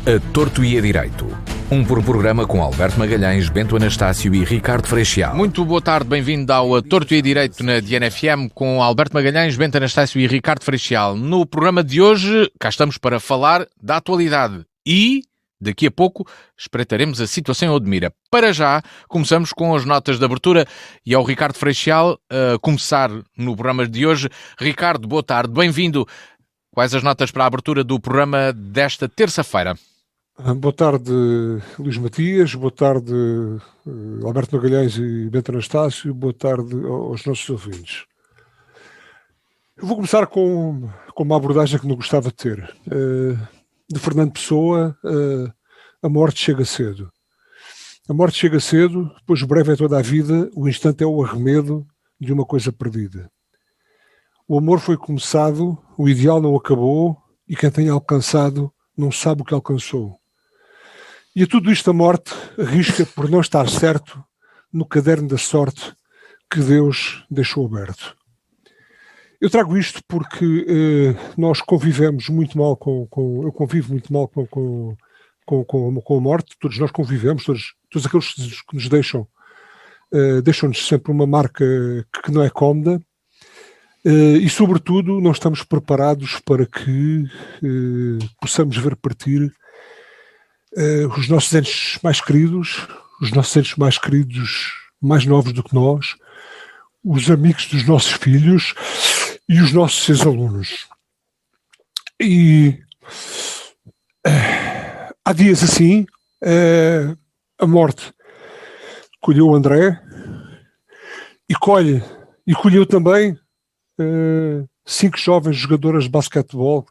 A Torto e a Direito. Um programa com Alberto Magalhães, Bento Anastácio e Ricardo Freixal. Muito boa tarde, bem-vindo ao A Torto e a Direito na DNFM com Alberto Magalhães, Bento Anastácio e Ricardo Freixal. No programa de hoje, cá estamos para falar da atualidade e, daqui a pouco, espreitaremos a situação em Odmira. Para já, começamos com as notas de abertura e ao Ricardo Freixal a começar no programa de hoje. Ricardo, boa tarde, bem-vindo. Quais as notas para a abertura do programa desta terça-feira? Boa tarde, Luís Matias, boa tarde, Alberto Magalhães e Bento Anastácio, boa tarde aos nossos ouvintes. Eu vou começar com uma abordagem que não gostava de ter. De Fernando Pessoa, a morte chega cedo. A morte chega cedo, depois breve é toda a vida, o instante é o arremedo de uma coisa perdida. O amor foi começado, o ideal não acabou, e quem tem alcançado não sabe o que alcançou. E a tudo isto a morte arrisca por não estar certo no caderno da sorte que Deus deixou aberto. Eu trago isto porque nós convivemos muito mal eu convivo muito mal com a morte, todos nós convivemos, todos aqueles que nos deixam-nos sempre uma marca que não é cómoda, e sobretudo não estamos preparados para que possamos ver partir os nossos entes mais queridos, mais novos do que nós, os amigos dos nossos filhos e os nossos ex-alunos. E há dias assim, a morte colheu o André e colheu também 5 jovens jogadoras de basquetebol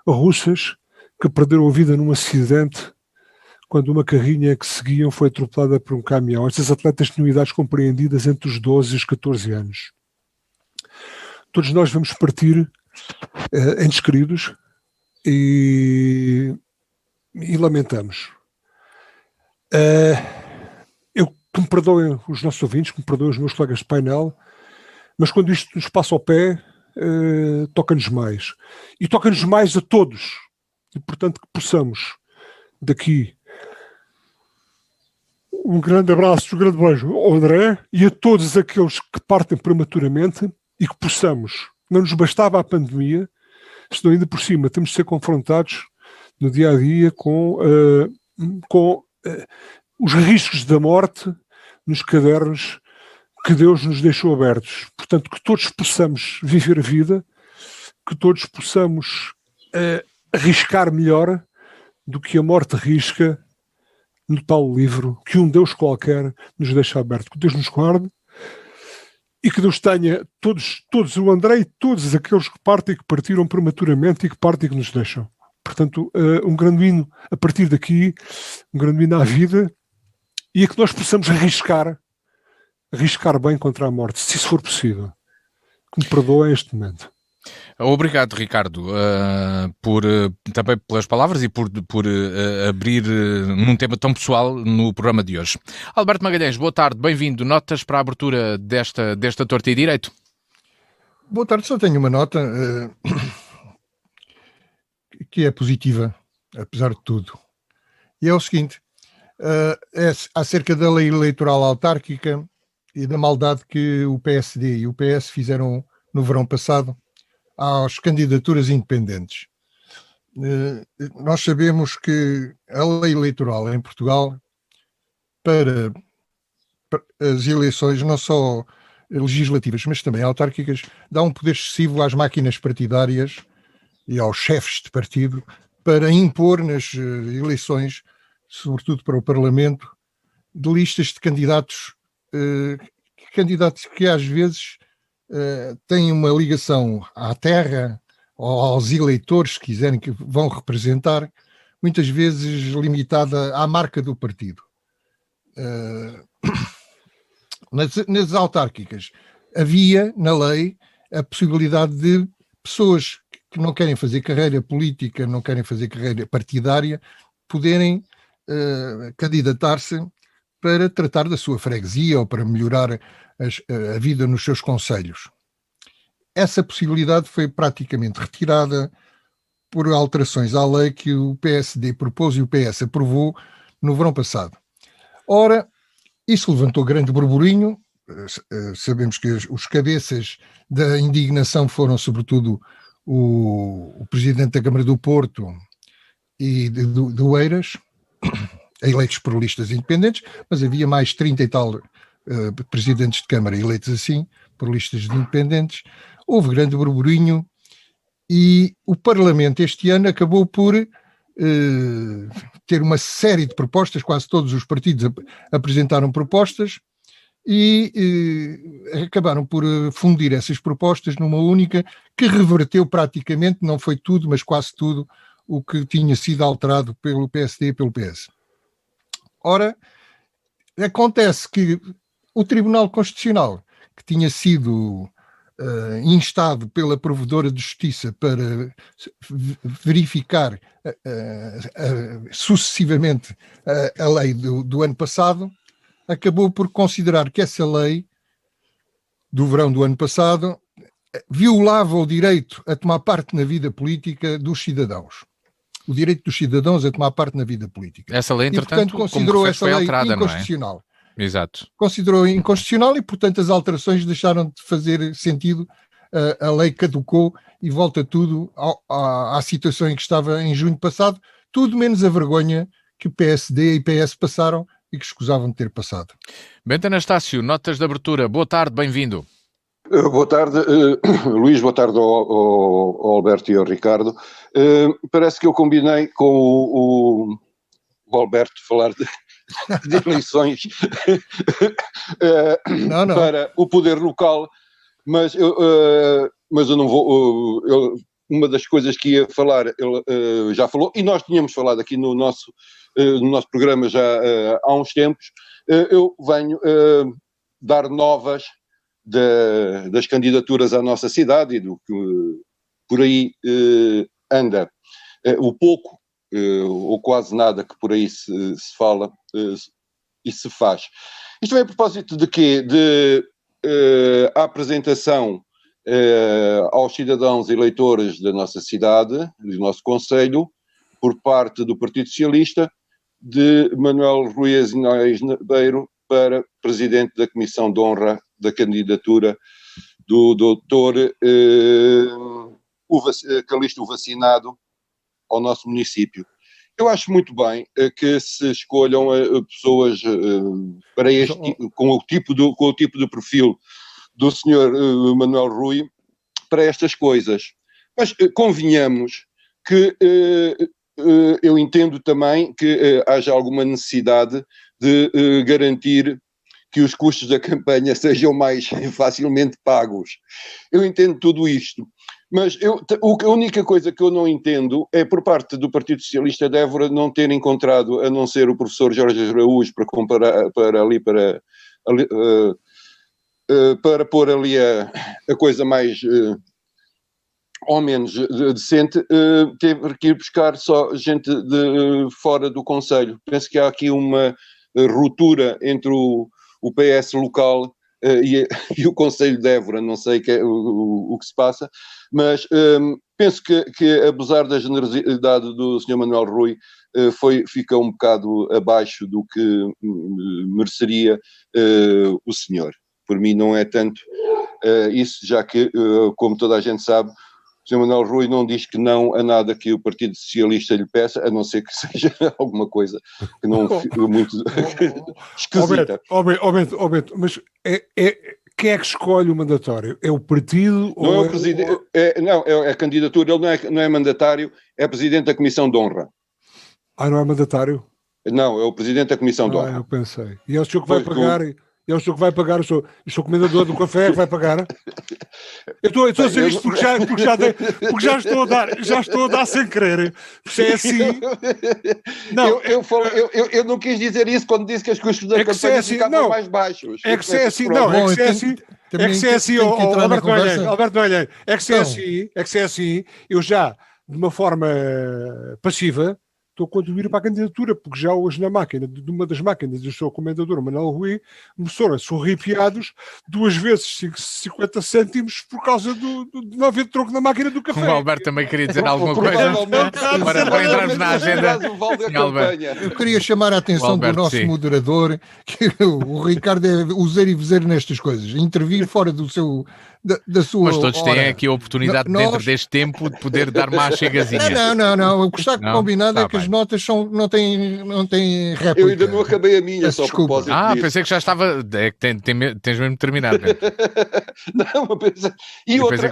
russas que perderam a vida num acidente quando uma carrinha que seguiam foi atropelada por um caminhão. Estas atletas tinham idades compreendidas entre os 12 e os 14 anos. Todos nós vamos partir entes queridos e lamentamos. Que me perdoem os nossos ouvintes, que me perdoem os meus colegas de painel, mas quando isto nos passa ao pé, toca-nos mais. E toca-nos mais a todos. E, portanto, que possamos, daqui, um grande abraço, um grande beijo ao André e a todos aqueles que partem prematuramente, e que possamos, não nos bastava a pandemia, senão ainda por cima temos de ser confrontados no dia-a-dia com os riscos da morte nos cadernos que Deus nos deixou abertos. Portanto, que todos possamos viver a vida, que todos possamos arriscar melhor do que a morte arrisca no tal livro que um Deus qualquer nos deixa aberto. Que Deus nos guarde e que Deus tenha todos o André e todos aqueles que partem e que partiram prematuramente e que partem e que nos deixam. Portanto, um grande hino a partir daqui, um grande hino à vida, e a que nós possamos arriscar bem contra a morte, se isso for possível. Que me perdoem este momento. Obrigado, Ricardo, também pelas palavras e por abrir num tema tão pessoal no programa de hoje. Alberto Magalhães, boa tarde, bem-vindo. Notas para a abertura desta Torto e Direito? Boa tarde, só tenho uma nota que é positiva, apesar de tudo. E é o seguinte, é acerca da lei eleitoral autárquica e da maldade que o PSD e o PS fizeram no verão passado às candidaturas independentes. Nós sabemos que a lei eleitoral em Portugal, para as eleições, não só legislativas, mas também autárquicas, dá um poder excessivo às máquinas partidárias e aos chefes de partido para impor nas eleições, sobretudo para o Parlamento, de listas de candidatos que às vezes têm uma ligação à terra ou aos eleitores que quiserem, que vão representar, muitas vezes limitada à marca do partido. Nas autárquicas havia na lei a possibilidade de pessoas que não querem fazer carreira política, não querem fazer carreira partidária, poderem candidatar-se para tratar da sua freguesia ou para melhorar a vida nos seus concelhos. Essa possibilidade foi praticamente retirada por alterações à lei que o PSD propôs e o PS aprovou no verão passado. Ora, isso levantou grande burburinho. Sabemos que os cabeças da indignação foram sobretudo o presidente da Câmara do Porto e do Eiras, eleitos por listas independentes, mas havia mais 30 e tal presidentes de Câmara eleitos assim, por listas independentes. Houve grande burburinho e o Parlamento este ano acabou por ter uma série de propostas, quase todos os partidos apresentaram propostas, e acabaram por fundir essas propostas numa única que reverteu praticamente, não foi tudo, mas quase tudo, o que tinha sido alterado pelo PSD e pelo PS. Ora, acontece que o Tribunal Constitucional, que tinha sido instado pela Provedora de Justiça para verificar sucessivamente a lei do ano passado, acabou por considerar que essa lei do verão do ano passado violava o direito a tomar parte na vida política dos cidadãos. O direito dos cidadãos a tomar parte na vida política. Essa lei, entretanto, e, portanto, considerou essa lei alterada, inconstitucional. Não é? Exato. Considerou inconstitucional e, portanto, as alterações deixaram de fazer sentido. A lei caducou e volta tudo à situação em que estava em junho passado, tudo menos a vergonha que o PSD e PS passaram e que escusavam de ter passado. Bento Anastácio, notas de abertura. Boa tarde, bem-vindo. Boa tarde, Luís, boa tarde ao Alberto e ao Ricardo. Parece que eu combinei com o Alberto falar de eleições não. para o poder local, mas eu não vou... uma das coisas que ia falar, ele já falou, e nós tínhamos falado aqui no nosso programa já há uns tempos. Eu venho dar novas das candidaturas à nossa cidade e do que por aí anda. O pouco ou quase nada que por aí se fala e se faz. Isto é a propósito de quê? A apresentação aos cidadãos eleitores da nossa cidade, do nosso concelho, por parte do Partido Socialista, de Manuel Rui Azinóis Beiro para presidente da Comissão de Honra da candidatura do Dr. Calixto Vacinado ao nosso município. Eu acho muito bem que se escolham pessoas para com o tipo de perfil do Sr. Manuel Rui para estas coisas. Mas convenhamos que eu entendo também que haja alguma necessidade de garantir que os custos da campanha sejam mais facilmente pagos. Eu entendo tudo isto, mas a única coisa que eu não entendo é por parte do Partido Socialista de Évora não ter encontrado, a não ser o professor Jorge Araújo, para pôr ali a coisa mais ou menos decente, teve que ir buscar só gente de fora do concelho. Penso que há aqui uma ruptura entre o PS local e o concelho de Évora. Não sei o que se passa, mas penso que apesar da generosidade do Sr. Manuel Rui, fica um bocado abaixo do que mereceria o senhor. Por mim não é tanto isso, já que, como toda a gente sabe, o Sr. Manuel Rui não diz que não a nada que o Partido Socialista lhe peça, a não ser que seja alguma coisa que não muito esquisita. Bento, mas quem é que escolhe o mandatório? É o partido? Não é o presidente, é a candidatura, ele não é mandatário, é presidente da Comissão de Honra. Não é mandatário? Não, é o presidente da Comissão de Honra. Eu pensei. E é o senhor que vai pagar... É o senhor que vai pagar, o senhor comendador do café que vai pagar. Eu estou a dizer isto porque já estou a dar sem querer. Porque é assim. Não, eu não quis dizer isso quando disse que os custos da campanha ficavam mais baixos. É que se é assim, não, é que se é assim. É que se é assim, Alberto Malheiro, é que se é assim, eu já, de uma forma passiva, estou a contribuir para a candidatura, porque já hoje na máquina, de uma das máquinas do seu comendador, Manuel Rui, mostraram-se arrepiados 2 vezes 50 cêntimos por causa de não haver troco na máquina do café. O Alberto também queria dizer alguma coisa para entrarmos na agenda. Eu queria chamar a atenção do nosso moderador, que o Ricardo é user e vezer nestas coisas, intervir fora da sua. Mas todos têm aqui a oportunidade, dentro deste tempo, de poder dar mais chegazinha. Não. O que está combinado é que as notas não têm réplica. Eu ainda não acabei a minha, só a propósito disso. Pensei que já estava. É que tens mesmo de terminar. Não, e outra,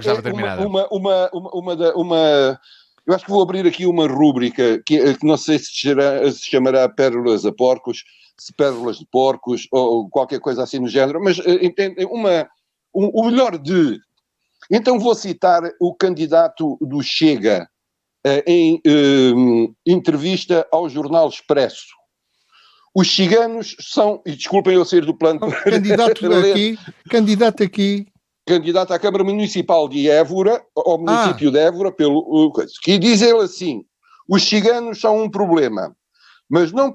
eu acho que vou abrir aqui uma rúbrica que não sei se chamará Pérolas a Porcos, se Pérolas de Porcos ou qualquer coisa assim no género, mas o melhor de... Então vou citar o candidato do Chega em entrevista ao Jornal Expresso. Os ciganos são, e desculpem eu sair do plano... Candidato aqui... Candidato à Câmara Municipal de Évora, ao município de Évora, que diz ele assim: os ciganos são um problema, mas não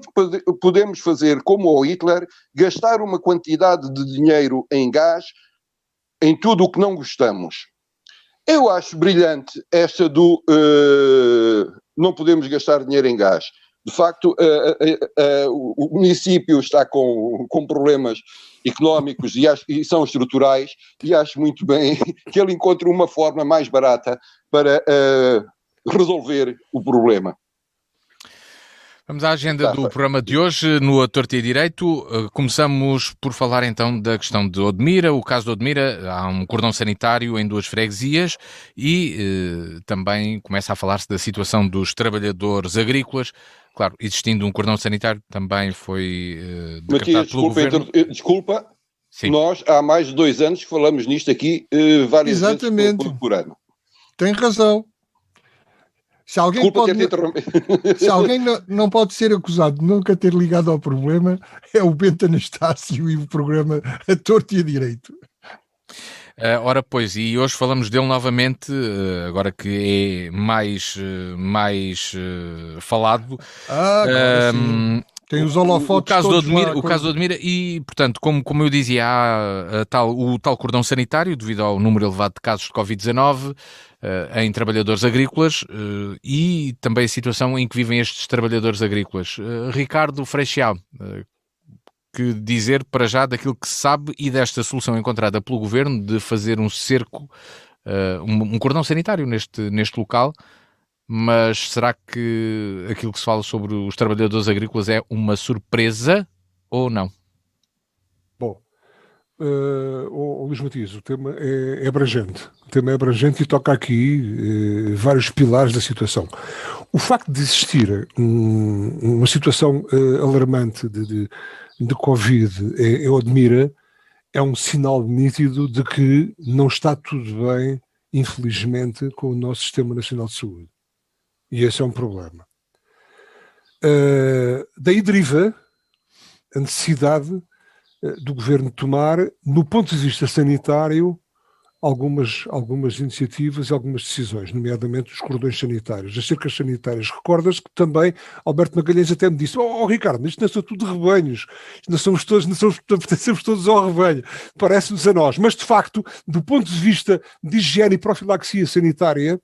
podemos fazer como o Hitler, gastar uma quantidade de dinheiro em gás, em tudo o que não gostamos. Eu acho brilhante esta do não podemos gastar dinheiro em gás. De facto, o município está com problemas económicos e são estruturais, e acho muito bem que ele encontre uma forma mais barata para resolver o problema. Vamos à agenda do programa de hoje, no A Torto e a Direito. Começamos por falar então da questão de Odmira. O caso de Odmira, há um cordão sanitário em 2 freguesias e também começa a falar-se da situação dos trabalhadores agrícolas. Claro, existindo um cordão sanitário, também foi decretado pelo governo. Desculpa, sim. Nós há mais de 2 anos que falamos nisto aqui várias vezes por ano. Tem razão. Se alguém, se alguém não pode ser acusado de nunca ter ligado ao problema, é o Bento Anastácio e o programa A Torto e a Direito. Ora, pois, e hoje falamos dele novamente, agora que é mais falado. Sim. Tem os holofotes o caso do Odmira e, portanto, como eu dizia, há o tal cordão sanitário devido ao número elevado de casos de Covid-19 em trabalhadores agrícolas e também a situação em que vivem estes trabalhadores agrícolas. Ricardo Freixal, que dizer para já daquilo que se sabe e desta solução encontrada pelo governo de fazer um cerco, um cordão sanitário neste local, mas será que aquilo que se fala sobre os trabalhadores agrícolas é uma surpresa ou não? Bom, Luís Matias, o tema é abrangente. O tema é abrangente e toca aqui vários pilares da situação. O facto de existir uma situação alarmante de Covid em Odmira é um sinal nítido de que não está tudo bem, infelizmente, com o nosso Sistema Nacional de Saúde. E esse é um problema. Daí deriva a necessidade do governo tomar, no ponto de vista sanitário, algumas iniciativas e algumas decisões, nomeadamente os cordões sanitários, as cercas sanitárias. Recordas que também Alberto Magalhães até me disse: Ricardo, isto não são tudo rebanhos, pertencemos todos ao rebanho, parece-nos a nós. Mas, de facto, do ponto de vista de higiene e profilaxia sanitária,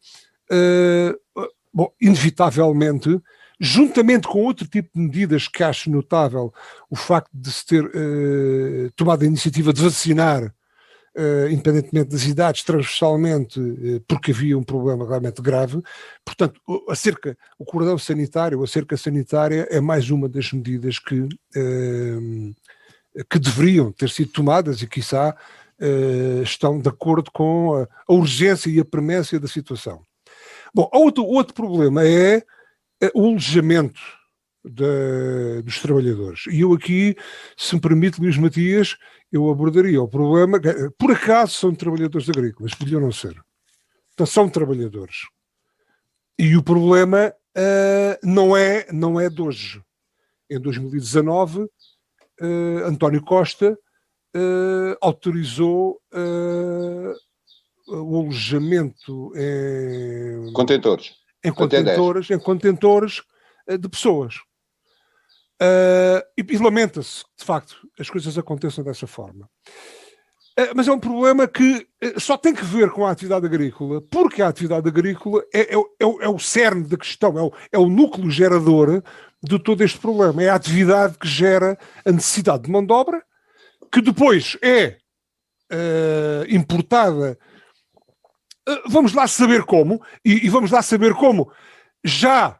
inevitavelmente, juntamente com outro tipo de medidas que acho notável, o facto de se ter tomado a iniciativa de vacinar, independentemente das idades, transversalmente, porque havia um problema realmente grave. Portanto, o cordão sanitário, a cerca sanitária é mais uma das medidas que deveriam ter sido tomadas e, quiçá, estão de acordo com a urgência e a premência da situação. Bom, outro problema é o alojamento dos trabalhadores. E eu aqui, se me permite, Luís Matias, eu abordaria o problema. Por acaso são trabalhadores agrícolas, podiam não ser. Então são trabalhadores. E o problema não é de hoje. Em 2019, António Costa autorizou o alojamento em contentores de pessoas. E lamenta-se, de facto, as coisas aconteçam dessa forma. Mas é um problema que só tem que ver com a atividade agrícola, porque a atividade agrícola é o cerne da questão, é o núcleo gerador de todo este problema. É a atividade que gera a necessidade de mão de obra, que depois é importada. Vamos lá saber como, e vamos lá saber como já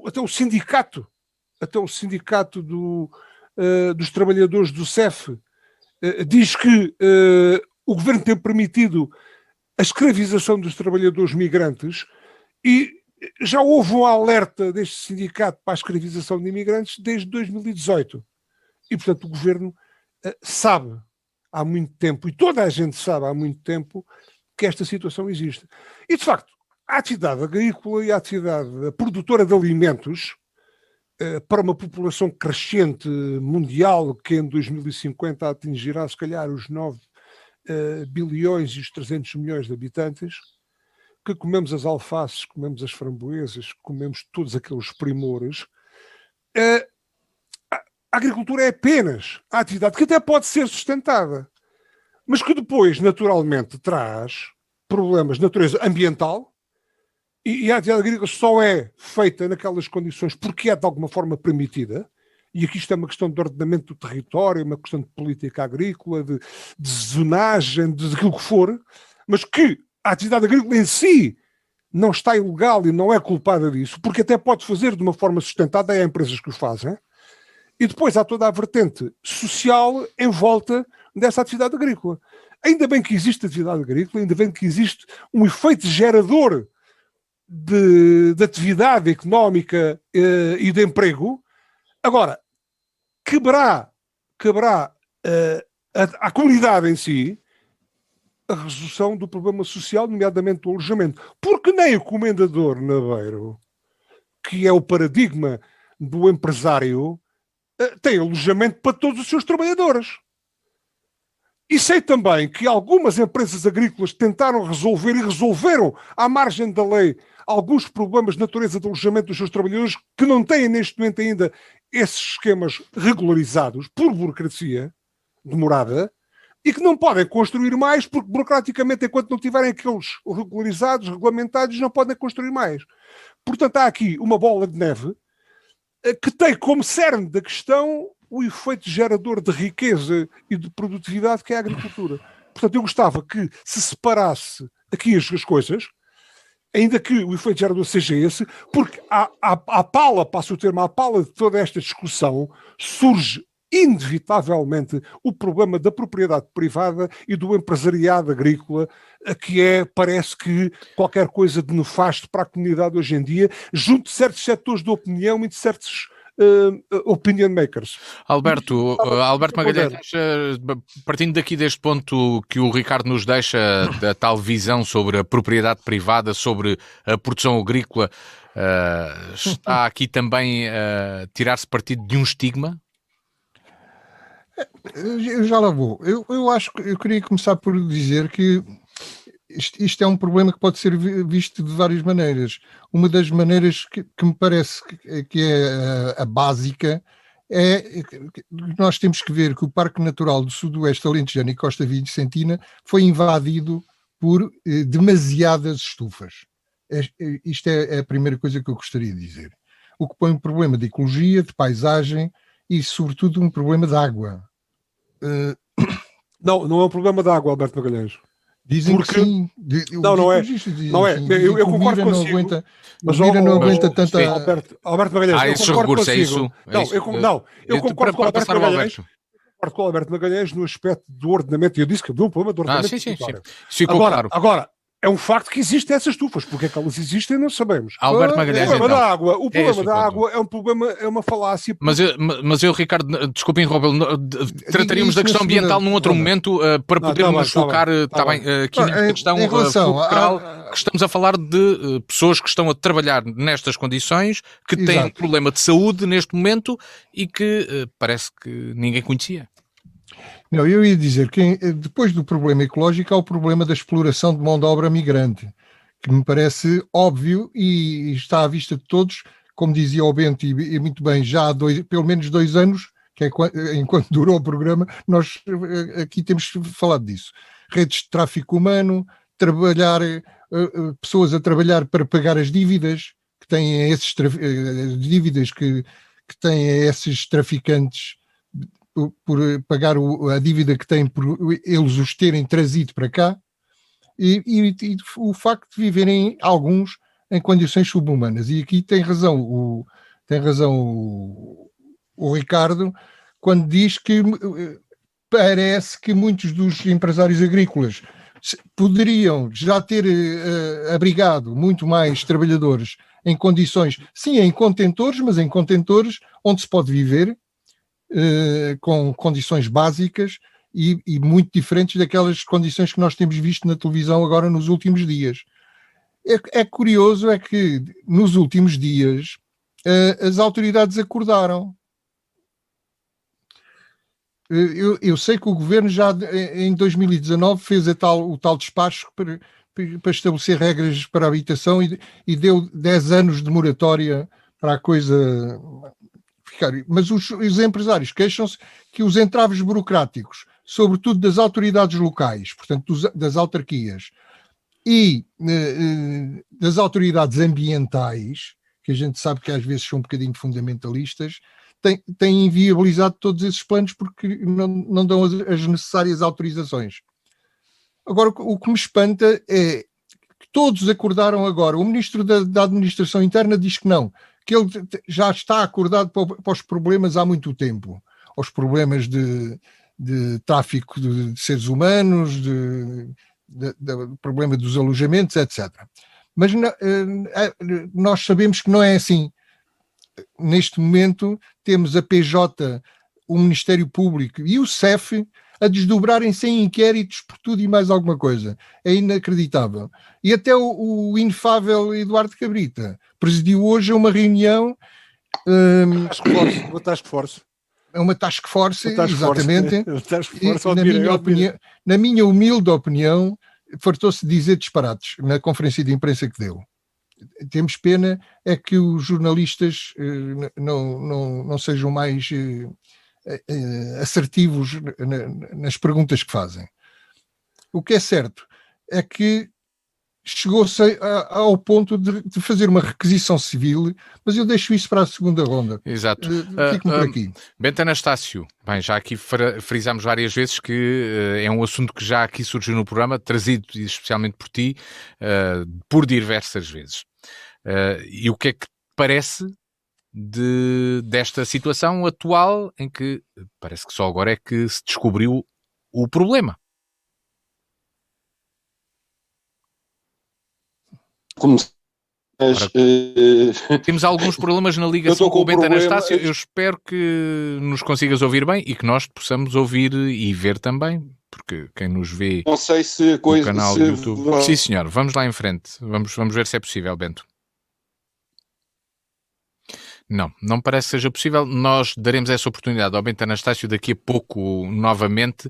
até o sindicato dos trabalhadores do CEF diz que o governo tem permitido a escravização dos trabalhadores migrantes e já houve um alerta deste sindicato para a escravização de imigrantes desde 2018. E, portanto, o governo sabe há muito tempo, e toda a gente sabe há muito tempo, que esta situação existe. E, de facto, a atividade agrícola e a atividade produtora de alimentos para uma população crescente mundial que em 2050 atingirá se calhar os 9 bilhões e os 300 milhões de habitantes, que comemos as alfaces, comemos as framboesas, comemos todos aqueles primores, a agricultura é apenas a atividade que até pode ser sustentada, mas que depois naturalmente traz problemas de natureza ambiental. E a atividade agrícola só é feita naquelas condições porque é de alguma forma permitida, e aqui isto é uma questão de ordenamento do território, uma questão de política agrícola, de zonagem, de aquilo que for, mas que a atividade agrícola em si não está ilegal e não é culpada disso, porque até pode fazer de uma forma sustentada, há empresas que o fazem, e depois há toda a vertente social em volta dessa atividade agrícola. Ainda bem que existe atividade agrícola, ainda bem que existe um efeito gerador de atividade económica e de emprego. Agora, caberá à comunidade em si a resolução do problema social, nomeadamente do alojamento. Porque nem o comendador naveiro, que é o paradigma do empresário, tem alojamento para todos os seus trabalhadores. E sei também que algumas empresas agrícolas tentaram resolver e resolveram, à margem da lei, alguns problemas de natureza de alojamento dos seus trabalhadores que não têm neste momento ainda esses esquemas regularizados por burocracia demorada e que não podem construir mais porque burocraticamente, enquanto não tiverem aqueles regularizados, regulamentados, não podem construir mais. Portanto, há aqui uma bola de neve que tem como cerne da questão o efeito gerador de riqueza e de produtividade que é a agricultura. Portanto, eu gostava que se separasse aqui as coisas, ainda que o efeito gerador seja esse, porque à pala, passo o termo, à pala de toda esta discussão, surge inevitavelmente o problema da propriedade privada e do empresariado agrícola, que parece que qualquer coisa de nefasto para a comunidade hoje em dia, junto de certos setores de opinião e de certos opinion makers. Alberto Magalhães, partindo daqui deste ponto que o Ricardo nos deixa, da tal visão sobre a propriedade privada, sobre a produção agrícola, está aqui também a tirar-se partido de um estigma? Eu já lá vou. Eu acho que eu queria começar por dizer que isto é um problema que pode ser visto de várias maneiras. Uma das maneiras que me parece que é a básica é que nós temos que ver que o Parque Natural do Sudoeste Alentejano e Costa Vicentina foi invadido por demasiadas estufas. Isto é a primeira coisa que eu gostaria de dizer. O que põe um problema de ecologia, de paisagem e, sobretudo, um problema de água. Não é um problema de água, Alberto Magalhães. Dizem que sim. Não é. Não é. Eu concordo consigo. Mas o Mira não aguenta tanta... Alberto Magalhães, esses recursos, é isso? Eu concordo com o Alberto Magalhães. Concordo com o Alberto Magalhães no aspecto do ordenamento. Eu disse que havia um problema de ordenamento. Sim. Ficou claro. Agora, é um facto que existem essas estufas. Porque é que elas existem, não sabemos. Alberto Magalhães, o problema da água é um problema, é uma falácia. Mas eu, Ricardo, desculpe interrompê-lo, trataríamos da questão ambiental num outro momento para podermos focar aqui nesta questão fulcral, que estamos a falar de pessoas que estão a trabalhar nestas condições, que têm um problema de saúde neste momento e que parece que ninguém conhecia. Não, eu ia dizer que depois do problema ecológico há o problema da exploração de mão de obra migrante, que me parece óbvio e está à vista de todos como dizia o Bento, e muito bem, já há pelo menos 2 anos, que é enquanto durou o programa, nós aqui temos falado disso. Redes de tráfico humano, pessoas a trabalhar para pagar as dívidas que têm dívidas que têm esses traficantes por pagar a dívida que têm por eles os terem trazido para cá, e o facto de viverem alguns em condições subhumanas. E aqui tem razão o Ricardo quando diz que parece que muitos dos empresários agrícolas poderiam já ter abrigado muito mais trabalhadores em condições, sim, em contentores, mas em contentores onde se pode viver com condições básicas e muito diferentes daquelas condições que nós temos visto na televisão agora nos últimos dias. É curioso é que nos últimos dias as autoridades acordaram. Eu sei que o governo já em 2019 fez o tal despacho para estabelecer regras para a habitação e deu 10 anos de moratória para a coisa ficar. Mas os empresários queixam-se que os entraves burocráticos, sobretudo das autoridades locais, portanto das autarquias e das autoridades ambientais, que a gente sabe que às vezes são um bocadinho fundamentalistas, têm inviabilizado todos esses planos porque não dão as necessárias autorizações. Agora, o que me espanta é que todos acordaram agora. O Ministro da Administração Interna diz que não, que ele já está acordado para os problemas há muito tempo. Aos problemas de tráfico de seres humanos, do problema dos alojamentos, etc. Mas nós sabemos que não é assim. Neste momento temos a PJ, o Ministério Público e o CEF a desdobrarem-se em inquéritos por tudo e mais alguma coisa. É inacreditável. E até o inefável Eduardo Cabrita presidiu hoje uma reunião... Uma task force. É uma task force, exatamente. Force, na minha humilde opinião, fartou-se dizer disparates na conferência de imprensa que deu. Temos pena é que os jornalistas não sejam mais assertivos nas perguntas que fazem. O que é certo é que chegou-se ao ponto de fazer uma requisição civil, mas eu deixo isso para a segunda ronda. Exato. Fico-me por aqui. Bento Anastácio, bem, já aqui frisámos várias vezes que é um assunto que já aqui surgiu no programa, trazido especialmente por ti, por diversas vezes. E o que é que te parece desta situação atual em que parece que só agora é que se descobriu o problema? Temos alguns problemas na ligação com o Bento Anastácio. Eu espero que nos consigas ouvir bem e que nós te possamos ouvir e ver também, porque quem nos vê não sei se no canal do YouTube... Sim, senhor, vamos lá em frente. Vamos ver se é possível, Bento. Não parece que seja possível. Nós daremos essa oportunidade ao Bento Anastácio daqui a pouco novamente.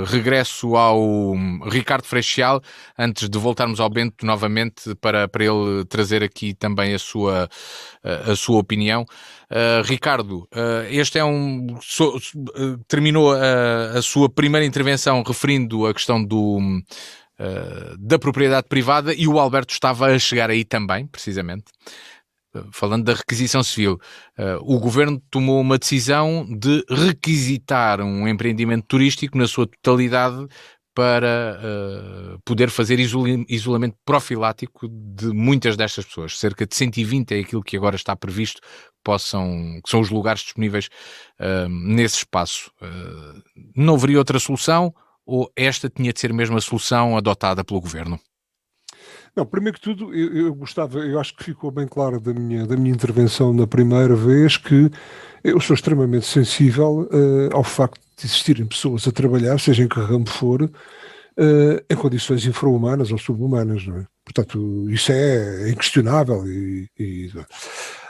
Regresso ao Ricardo Freixal antes de voltarmos ao Bento novamente para ele trazer aqui também a sua opinião. Ricardo, este é terminou a sua primeira intervenção referindo a questão da propriedade privada e o Alberto estava a chegar aí também, precisamente. Falando da requisição civil, o governo tomou uma decisão de requisitar um empreendimento turístico na sua totalidade para poder fazer isolamento profilático de muitas destas pessoas. Cerca de 120 é aquilo que agora está previsto que são os lugares disponíveis nesse espaço. Não haveria outra solução ou esta tinha de ser mesmo a solução adotada pelo governo? Não, primeiro que tudo, eu acho que ficou bem claro da minha intervenção na primeira vez que eu sou extremamente sensível ao facto de existirem pessoas a trabalhar, seja em que ramo for, em condições infra-humanas ou subhumanas, não é? Portanto, isso é inquestionável.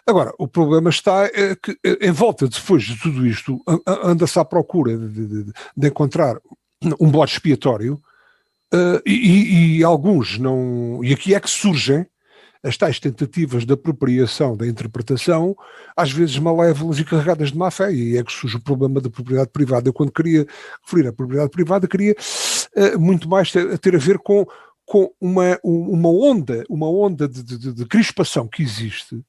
Agora, o problema está que em volta, depois de tudo isto, anda-se à procura de encontrar um bode expiatório. E alguns não. E aqui é que surgem as tais tentativas de apropriação da interpretação, às vezes malévolas e carregadas de má fé, e é que surge o problema da propriedade privada. Eu, quando queria referir a propriedade privada, queria muito mais ter a ver com uma onda de crispação que existe,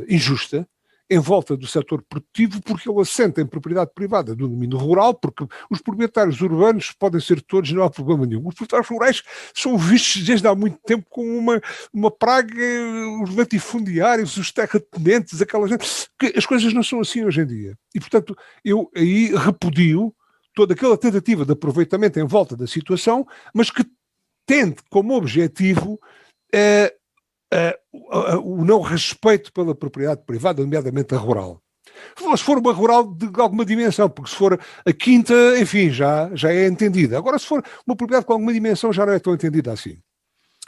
injusta, em volta do setor produtivo, porque ele assenta em propriedade privada do domínio rural, porque os proprietários urbanos podem ser todos, não há problema nenhum. Os proprietários rurais são vistos desde há muito tempo como uma praga, os latifundiários, os terratenentes, aquela gente, que as coisas não são assim hoje em dia. E, portanto, eu aí repudio toda aquela tentativa de aproveitamento em volta da situação, mas que tende como objetivo o não respeito pela propriedade privada, nomeadamente a rural. Se for uma rural de alguma dimensão, porque se for a quinta, enfim, já é entendida. Agora, se for uma propriedade com alguma dimensão, já não é tão entendida assim.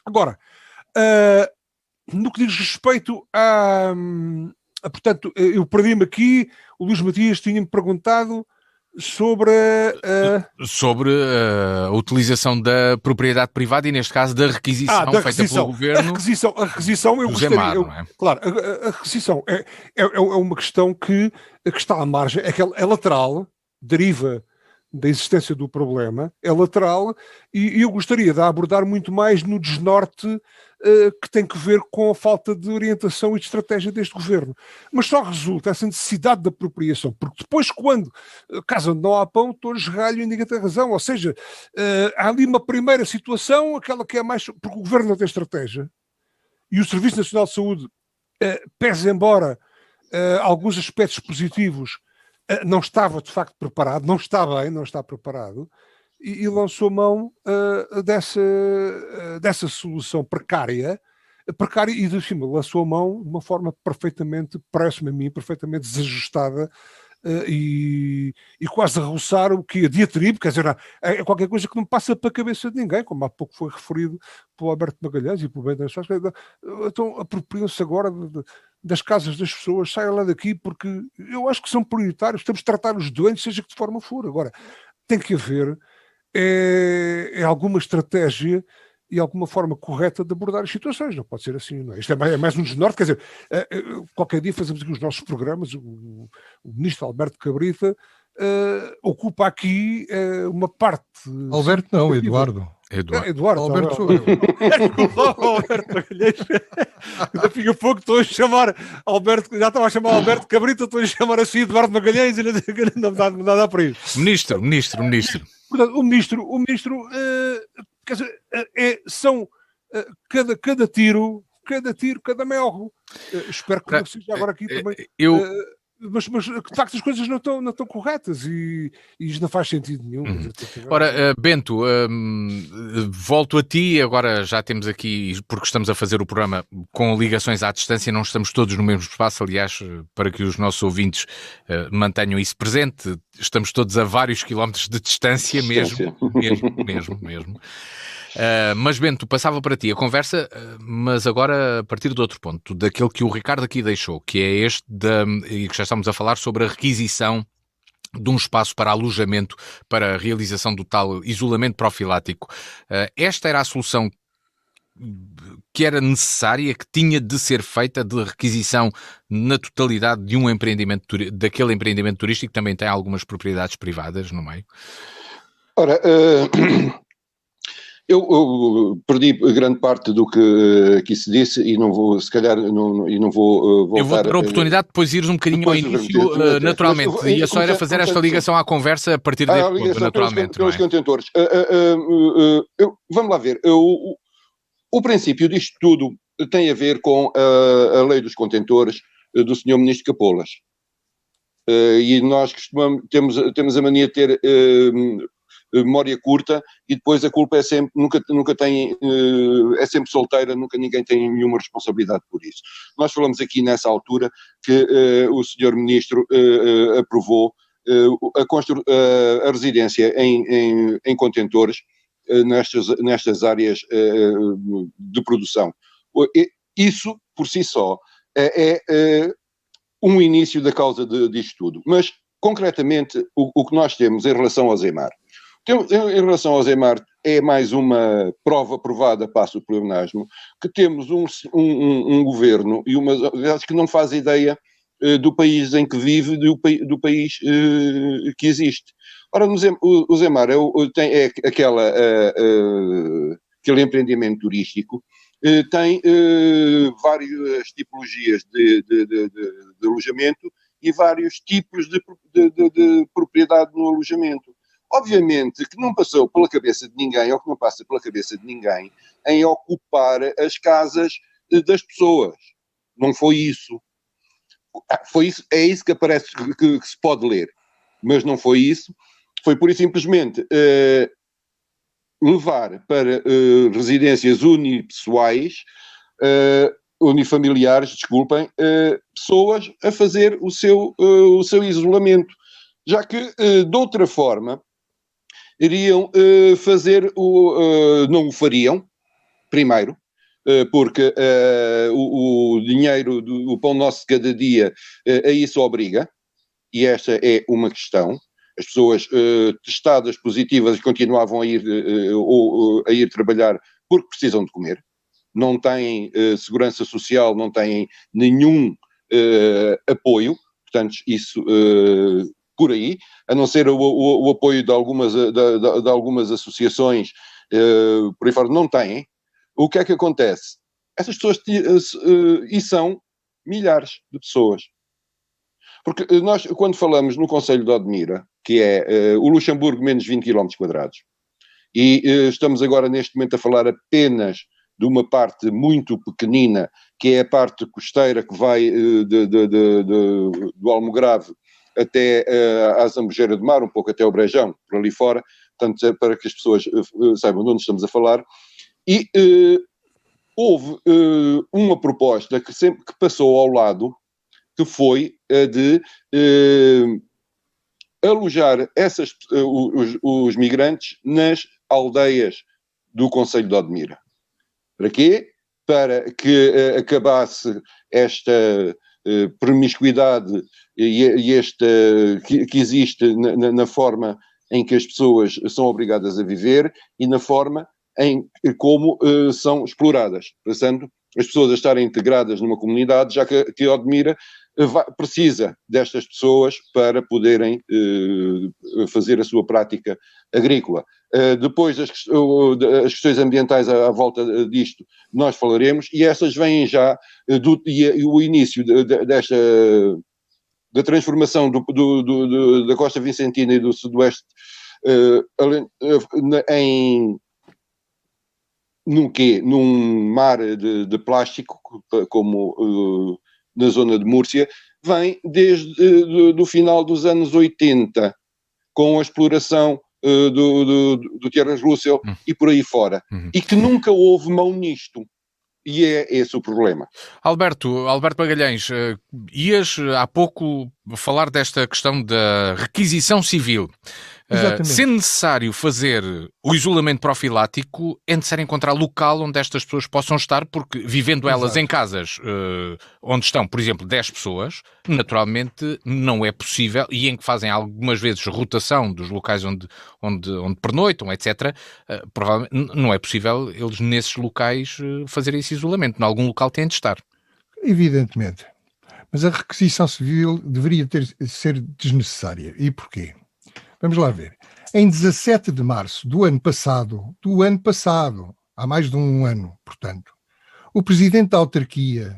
Agora, no que diz respeito portanto, eu perdi-me aqui, o Luís Matias tinha-me perguntado sobre a utilização da propriedade privada e, neste caso, da requisição feita pelo governo. A requisição eu gostaria... não é? Claro, a requisição é uma questão que está à margem, é lateral, deriva da existência do problema, é lateral, e eu gostaria de abordar muito mais no desnorte que tem que ver com a falta de orientação e de estratégia deste governo. Mas só resulta essa necessidade de apropriação, porque depois, quando casa onde não há pão, todos ralham e ninguém tem razão. Ou seja, há ali uma primeira situação, aquela que é mais... Porque o governo não tem estratégia, e o Serviço Nacional de Saúde, pese embora alguns aspectos positivos, não estava de facto preparado, não está preparado, e lançou mão dessa solução precária e de cima lançou a mão de uma forma perfeitamente, parece-me a mim, perfeitamente desajustada e quase a roçar o que a diatribe, quer dizer, é qualquer coisa que não passa para a cabeça de ninguém, como há pouco foi referido pelo Alberto Magalhães e pelo Bento Anastácio. Então apropriam-se agora das casas das pessoas, saiam lá daqui, porque eu acho que são prioritários, temos de tratar os doentes, seja que de forma for. Agora, tem que haver alguma estratégia e alguma forma correta de abordar as situações, não pode ser assim, não é? Isto é mais um desnorte, quer dizer, qualquer dia fazemos aqui os nossos programas, o ministro Alberto Cabrita ocupa aqui uma parte... Alberto não, Eduardo. Eduardo. Alberto sou eu. Alberto Magalhães. Daqui a pouco estou a chamar Alberto, já estava a chamar Alberto Cabrita, estou a chamar assim Eduardo Magalhães e não dá para isso. Ministro. Portanto, o ministro quer dizer, são cada tiro, cada melro. Espero que não seja agora aqui também. Mas de facto as coisas não estão corretas e isto não faz sentido nenhum. Ora, Bento, volto a ti, agora já temos aqui, porque estamos a fazer o programa com ligações à distância, não estamos todos no mesmo espaço, aliás, para que os nossos ouvintes mantenham isso presente, estamos todos a vários quilómetros de distância mesmo. Mas Bento, passava para ti a conversa, mas agora a partir de outro ponto, daquele que o Ricardo aqui deixou, que é este, e que já estamos a falar sobre a requisição de um espaço para alojamento, para a realização do tal isolamento profilático. Esta era a solução que era necessária, que tinha de ser feita, de requisição na totalidade de um empreendimento, daquele empreendimento turístico, que também tem algumas propriedades privadas no meio? Ora... Eu perdi grande parte do que aqui se disse e não vou, se calhar, não vou voltar... Eu vou ter a oportunidade de depois ires um bocadinho ao início, naturalmente. E só era fazer esta ligação à conversa a partir deste ponto, naturalmente. Pelos contentores. Vamos lá ver. O princípio disto tudo tem a ver com a lei dos contentores do Sr. Ministro Capolas. E nós temos a mania de ter... memória curta e depois a culpa é sempre, nunca tem, é sempre solteira, nunca ninguém tem nenhuma responsabilidade por isso. Nós falamos aqui nessa altura que o Sr. Ministro aprovou a residência em contentores nestas áreas de produção. Isso, por si só, é um início da causa disto tudo. Mas, concretamente, o que nós temos em relação ao Zemar. Em relação ao Zemar, é mais uma prova provada, passo o pleonasmo, que temos um governo e acho que não faz ideia do país em que vive, do país que existe. Ora, o Zemar é aquele empreendimento turístico, tem várias tipologias de alojamento e vários tipos de propriedade no alojamento. Obviamente que não passou pela cabeça de ninguém, ou que não passa pela cabeça de ninguém, em ocupar as casas das pessoas. Não foi isso. Foi isso, é isso que aparece, que se pode ler. Mas não foi isso. Foi pura e simplesmente levar para residências unipessoais, unifamiliares, desculpem, pessoas a fazer o seu isolamento. Já que, de outra forma, iriam não o fariam, primeiro, porque o dinheiro, o pão nosso de cada dia, a isso obriga, e esta é uma questão. As pessoas testadas positivas continuavam a ir trabalhar porque precisam de comer, não têm segurança social, não têm nenhum apoio, portanto, isso por aí, a não ser o apoio de algumas associações, por aí fora, não têm. O que é que acontece? Essas pessoas, e são milhares de pessoas. Porque nós, quando falamos no Concelho de Odmira, que é o Luxemburgo menos 20 km quadrados, e estamos agora neste momento a falar apenas de uma parte muito pequenina, que é a parte costeira que vai do Almograve até à Zambujeira do Mar, um pouco até ao Brejão, por ali fora, portanto, para que as pessoas saibam de onde estamos a falar. E houve uma proposta que passou ao lado, que foi a de alojar os migrantes nas aldeias do Concelho de Odmira. Para quê? Para que acabasse esta promiscuidade que existe na forma em que as pessoas são obrigadas a viver e na forma em como são exploradas, passando as pessoas a estarem integradas numa comunidade, já que Odmira precisa destas pessoas para poderem fazer a sua prática agrícola. Depois as questões ambientais à volta disto nós falaremos, e essas vêm já o início da transformação da Costa Vicentina e do Sudoeste num mar de plástico, como na zona de Múrcia, vem desde do final dos anos 80, com a exploração do Terence Russell e por aí fora. E que nunca houve mão nisto. E é esse o problema. Alberto Magalhães, ias há pouco falar desta questão da requisição civil. Sendo necessário fazer o isolamento profilático, é necessário encontrar local onde estas pessoas possam estar, porque vivendo elas em casas onde estão, por exemplo, 10 pessoas, naturalmente não é possível, e em que fazem algumas vezes rotação dos locais onde pernoitam, etc., provavelmente não é possível eles nesses locais fazerem esse isolamento. Em algum local têm de estar. Evidentemente. Mas a requisição civil deveria ser desnecessária. E porquê? Vamos lá ver. Em 17 de março do ano passado, há mais de um ano, portanto, o presidente da autarquia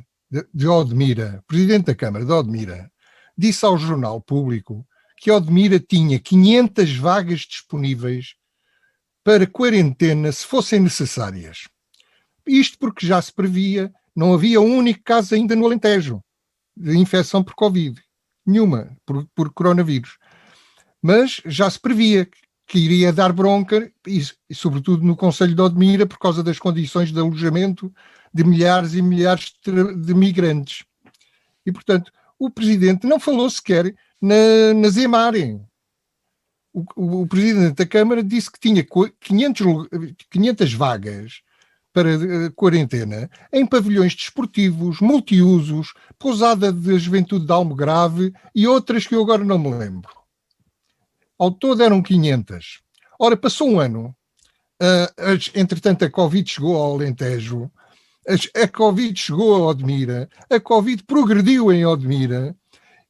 de Odmira, presidente da Câmara de Odmira, disse ao Jornal Público que Odmira tinha 500 vagas disponíveis para quarentena se fossem necessárias. Isto porque já se previa, não havia um único caso ainda no Alentejo de infecção por Covid. Nenhuma, por coronavírus. Mas já se previa que iria dar bronca, e sobretudo no Concelho de Odmira, por causa das condições de alojamento de milhares e milhares de migrantes. E, portanto, o Presidente não falou sequer na Zemar. O Presidente da Câmara disse que tinha 500 vagas para quarentena em pavilhões desportivos, multiusos, pousada da Juventude de Almograve e outras que eu agora não me lembro. Ao todo eram 500. Ora, passou um ano, entretanto a Covid chegou ao Alentejo, a Covid chegou a Odmira, a Covid progrediu em Odmira,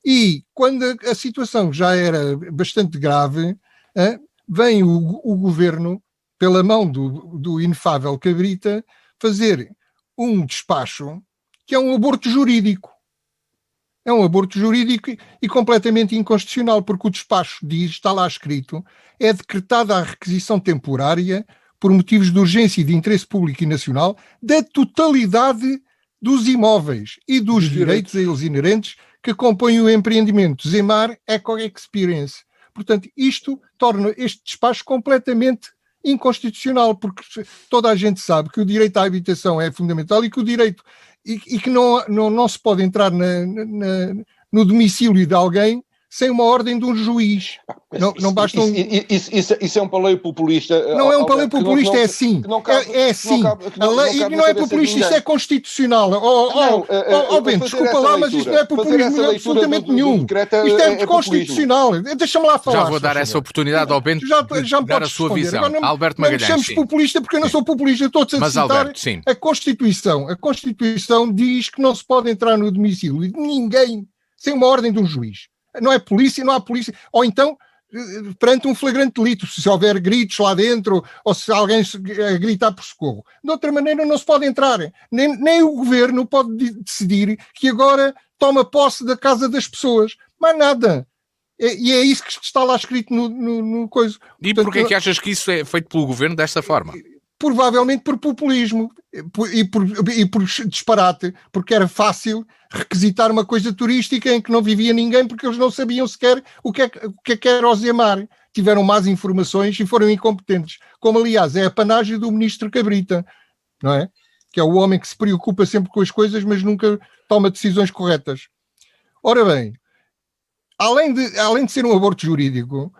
e quando a situação já era bastante grave, vem o governo, pela mão do inefável Cabrita, fazer um despacho que é um aborto jurídico. É um aborto jurídico e completamente inconstitucional, porque o despacho diz, está lá escrito, é decretada a requisição temporária por motivos de urgência e de interesse público e nacional da totalidade dos imóveis e dos direitos a eles inerentes que compõem o empreendimento Zemar Eco Experience. Portanto, isto torna este despacho completamente inconstitucional, porque toda a gente sabe que o direito à habitação é fundamental e que o direito e que não se pode entrar no domicílio de alguém sem uma ordem de um juiz. Não basta Isso é um paleio populista. Não é um paleio populista, é assim. É assim. E não é populista, isto é constitucional. Bento, desculpa lá, mas isto não é populismo absolutamente nenhum. Isto é constitucional. Deixa-me lá falar. Já vou dar essa oportunidade ao Bento de dar a sua visão. Alberto Magalhães. Não me chames populista porque eu não sou populista. Eu estou-te a citar a Constituição. A Constituição diz que não se pode entrar no domicílio de ninguém sem uma ordem de um juiz. Não é polícia, não há polícia. Ou então, perante um flagrante delito, se houver gritos lá dentro, ou se alguém gritar por socorro. De outra maneira, não se pode entrar. Nem o governo pode decidir que agora toma posse da casa das pessoas. Mais nada. E é isso que está lá escrito no coisa. E porquê é que achas que isso é feito pelo governo desta forma? Provavelmente por populismo e por disparate, porque era fácil requisitar uma coisa turística em que não vivia ninguém, porque eles não sabiam sequer o que é que era o Zemar. Tiveram más informações e foram incompetentes, como aliás é a panagem do ministro Cabrita, não é? Que é o homem que se preocupa sempre com as coisas, mas nunca toma decisões corretas. Ora bem, além de ser um aborto jurídico,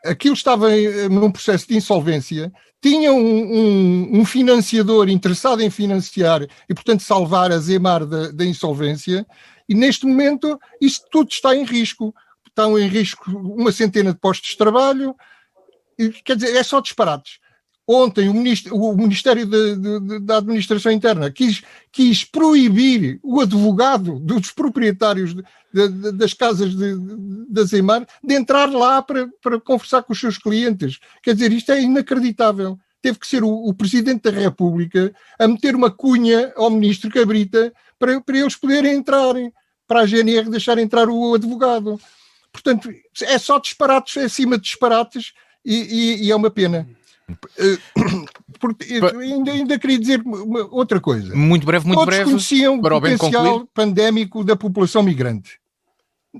aquilo estava num processo de insolvência, tinha um financiador interessado em financiar e, portanto, salvar a Zemar da insolvência, e neste momento isso tudo está em risco. Estão em risco uma centena de postos de trabalho, e, quer dizer, é só disparates. Ontem o Ministério da Administração Interna quis proibir o advogado dos proprietários das casas da Zemar de entrar lá para conversar com os seus clientes. Quer dizer, isto é inacreditável. Teve que ser o Presidente da República a meter uma cunha ao Ministro Cabrita para eles poderem entrar, para a GNR deixar entrar o advogado. Portanto, é só disparates, é acima de disparates e é uma pena. Ainda queria dizer outra coisa. Muito breve. Todos conheciam o potencial pandémico da população migrante.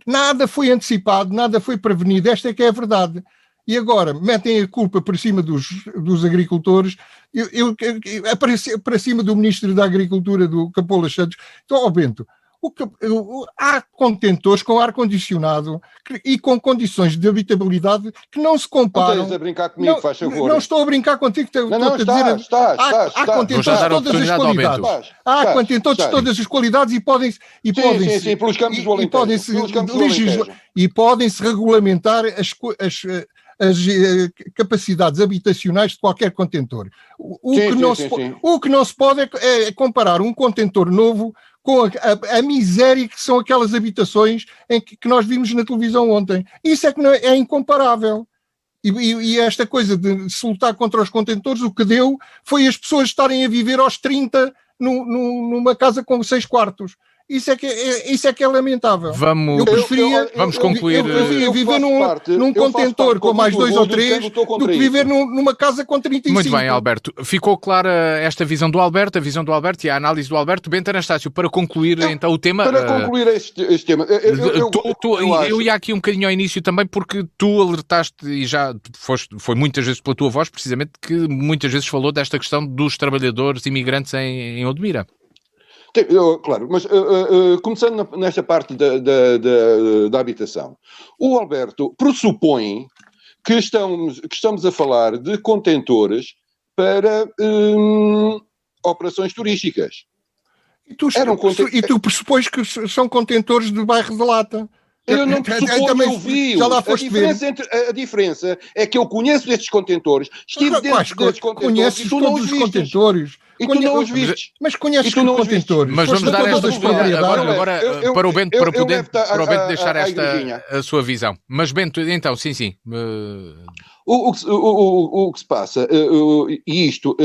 Nada foi antecipado, nada foi prevenido. Esta é que é a verdade. E agora metem a culpa por cima dos agricultores, para cima do Ministro da Agricultura, do Capola Santos. Então, Bento, há contentores com ar-condicionado e com condições de habitabilidade que não se comparam. Não estás a brincar comigo, faz favor. Não estou a brincar contigo. Há contentores de todas as qualidades. Há contentores de todas as qualidades sim, pelos campos do Alentejo. E podem-se regulamentar as capacidades habitacionais de qualquer contentor. O que não se pode é comparar um contentor novo com a miséria que são aquelas habitações que nós vimos na televisão ontem. Isso é que não é incomparável. E esta coisa de se lutar contra os contentores, o que deu foi as pessoas estarem a viver aos 30 numa casa com 6 quartos. Isso é que é lamentável. Vamos concluir. Eu viver num contentor com mais 2 ou 3 do que viver numa casa com 35. Muito bem, Alberto. Ficou clara esta visão do Alberto, a visão do Alberto e a análise do Alberto. Bento Anastácio, para concluir então o tema... Para concluir este tema... Eu ia aqui um bocadinho ao início também, porque tu alertaste, e já foi muitas vezes pela tua voz, precisamente, que muitas vezes falou desta questão dos trabalhadores imigrantes em Odmira. Claro, mas começando nesta parte da habitação, o Alberto pressupõe que estamos a falar de contentores para operações turísticas. E tu pressupões que são contentores do bairro de Lata. Eu não pressuponho, eu vi. Já lá foste ver. A diferença é que eu conheço estes contentores, estive dentro destes contentores e tu não os vistes. E tu não os vistes. Mas conheces os contentores. Mas vamos dar esta oportunidade agora para o Bento, para o Bento deixar a sua visão. Mas Bento, então, sim. O que se passa, e isto...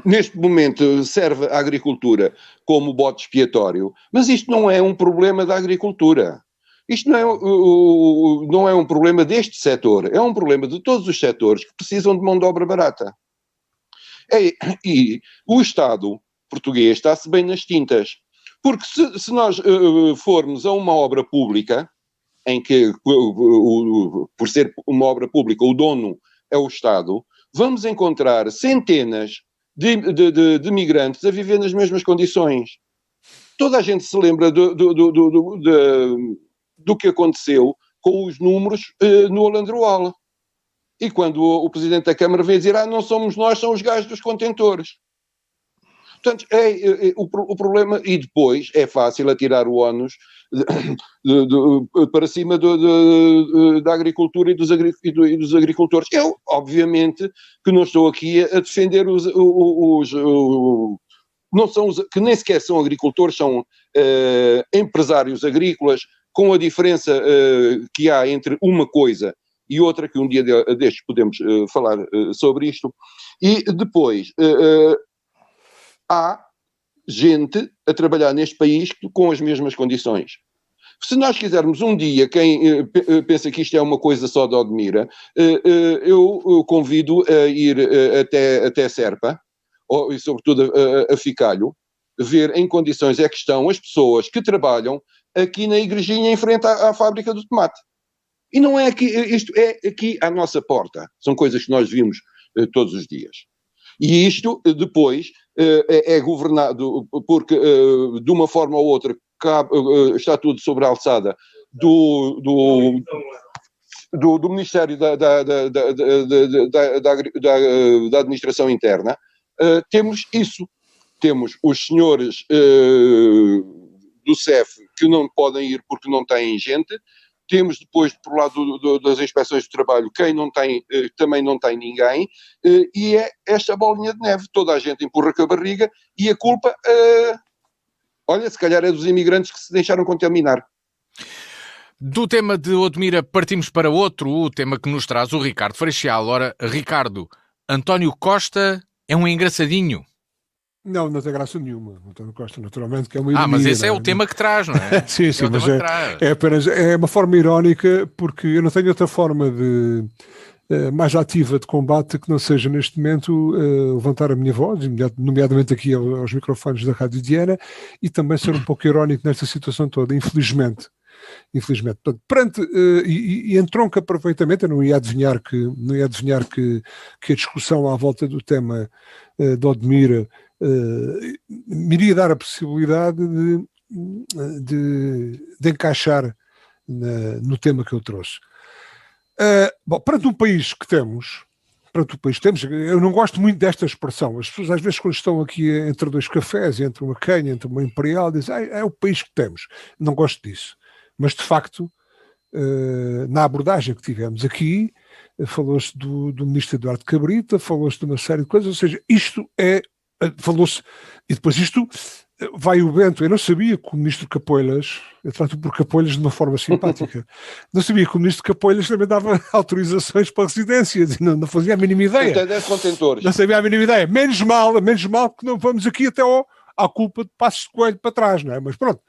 neste momento serve a agricultura como bode expiatório, mas isto não é um problema da agricultura. Isto não é um problema deste setor, é um problema de todos os setores que precisam de mão de obra barata. E o Estado português está-se bem nas tintas. Porque se nós formos a uma obra pública, em que, por ser uma obra pública, o dono é o Estado, vamos encontrar centenas de migrantes a viver nas mesmas condições. Toda a gente se lembra do que aconteceu com os números no Alandroal. E quando o Presidente da Câmara veio dizer não somos nós, são os gajos dos contentores. Portanto, o problema, e depois é fácil atirar o ónus para cima da agricultura e dos agricultores. Eu, obviamente, que não estou aqui a defender que nem sequer são agricultores, são empresários agrícolas, com a diferença que há entre uma coisa e outra, que um dia destes podemos falar sobre isto. E depois... há gente a trabalhar neste país com as mesmas condições. Se nós quisermos um dia, quem pensa que isto é uma coisa só de Odmira, eu convido a ir até Serpa, e sobretudo a Ficalho, ver em condições é que estão as pessoas que trabalham aqui na igrejinha em frente à fábrica do tomate. E não é aqui, isto é aqui à nossa porta. São coisas que nós vimos todos os dias. E isto depois é governado porque de uma forma ou outra está tudo sobre a alçada do Ministério da Administração Interna. Temos isso. Temos os senhores do CEF que não podem ir porque não têm gente. Temos depois, por lado das inspeções de trabalho, quem não tem, também não tem ninguém, e é esta bolinha de neve. Toda a gente empurra com a barriga e a culpa, olha, se calhar é dos imigrantes que se deixaram contaminar. Do tema de Odmira partimos para outro, o tema que nos traz o Ricardo Freixal. Ora, Ricardo, António Costa é um engraçadinho. Não tem graça nenhuma. António Costa, naturalmente, que é uma ironia. Mas esse é o tema que traz, não é? Sim, mas é uma forma irónica, porque eu não tenho outra forma mais ativa de combate que não seja, neste momento, levantar a minha voz, nomeadamente aqui aos microfones da Rádio Diana, e também ser um pouco irónico nesta situação toda, infelizmente. Portanto, e entronca perfeitamente. Eu não ia adivinhar que a discussão à volta do tema de Odmira me iria dar a possibilidade de encaixar no tema que eu trouxe. Perante um país que temos, eu não gosto muito desta expressão. As pessoas às vezes, quando estão aqui entre dois cafés, entre uma canha, entre uma imperial, dizem, é o país que temos. Não gosto disso. Mas, de facto, na abordagem que tivemos aqui, falou-se do ministro Eduardo Cabrita, falou-se de uma série de coisas, ou seja, isto falou-se, e depois isto vai o Bento. Eu não sabia que o ministro Capoelas, eu trato por Capoelas de uma forma simpática, não sabia que o ministro Capoelas também dava autorizações para residências, não fazia a mínima ideia. Até 10 contentores. Não sabia a mínima ideia. Menos mal que não vamos aqui até à culpa de Passos de Coelho para trás, não é? Mas pronto.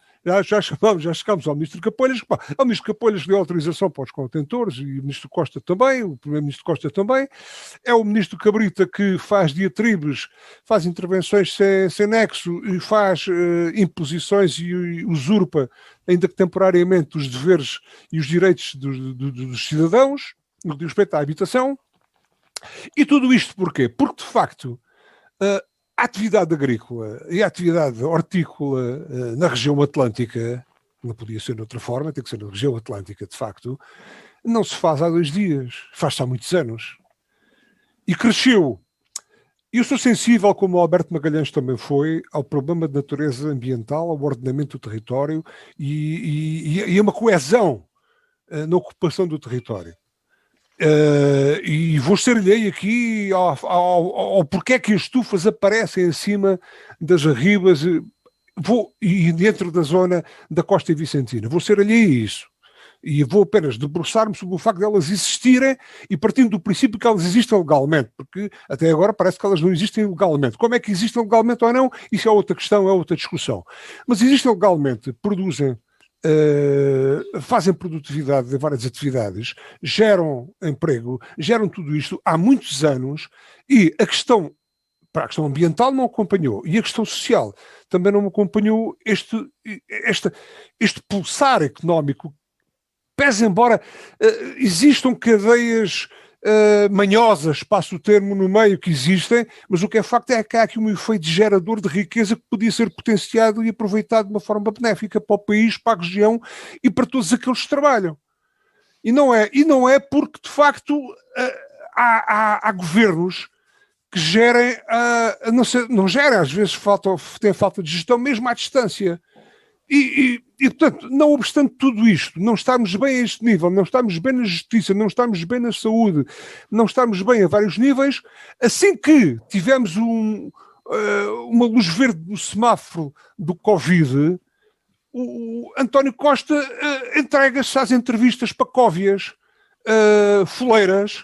Já chegamos ao ministro Capoelas. O ministro Capoelas deu autorização para os contentores, e o ministro Costa também, o primeiro-ministro Costa também. É o ministro Cabrita que faz diatribes, faz intervenções sem nexo e faz imposições e usurpa, ainda que temporariamente, os deveres e os direitos dos cidadãos no que diz respeito à habitação. E tudo isto porquê? Porque, de facto, a atividade agrícola e a atividade hortícola na região atlântica, não podia ser de outra forma, tem que ser na região atlântica, de facto, não se faz há 2 dias, faz-se há muitos anos. E cresceu Eu sou sensível, como o Alberto Magalhães também foi, ao problema de natureza ambiental, ao ordenamento do território e a uma coesão na ocupação do território. E vou ser alheio aqui ao porquê é que as estufas aparecem acima das arribas e dentro da zona da Costa Vicentina. Vou ser alheio a isso. E vou apenas debruçar-me sobre o facto de elas existirem e partindo do princípio que elas existem legalmente, porque até agora parece que elas não existem legalmente. Como é que existem legalmente ou não? Isso é outra questão, é outra discussão. Mas existem legalmente, produzem, fazem produtividade de várias atividades, geram emprego, geram tudo isto há muitos anos e a questão ambiental não acompanhou e a questão social também não acompanhou este pulsar económico. Pese embora existam cadeias manhosas, passo o termo no meio que existem, mas o que é facto é que há aqui um efeito gerador de riqueza que podia ser potenciado e aproveitado de uma forma benéfica para o país, para a região e para todos aqueles que trabalham. E não é porque, de facto, há governos que gerem, não gerem, às vezes têm falta de gestão mesmo à distância. E, portanto, não obstante tudo isto, não estamos bem a este nível, não estamos bem na justiça, não estamos bem na saúde, não estamos bem a vários níveis, assim que tivemos uma luz verde do semáforo do Covid, o António Costa entrega-se às entrevistas pacóvias, foleiras,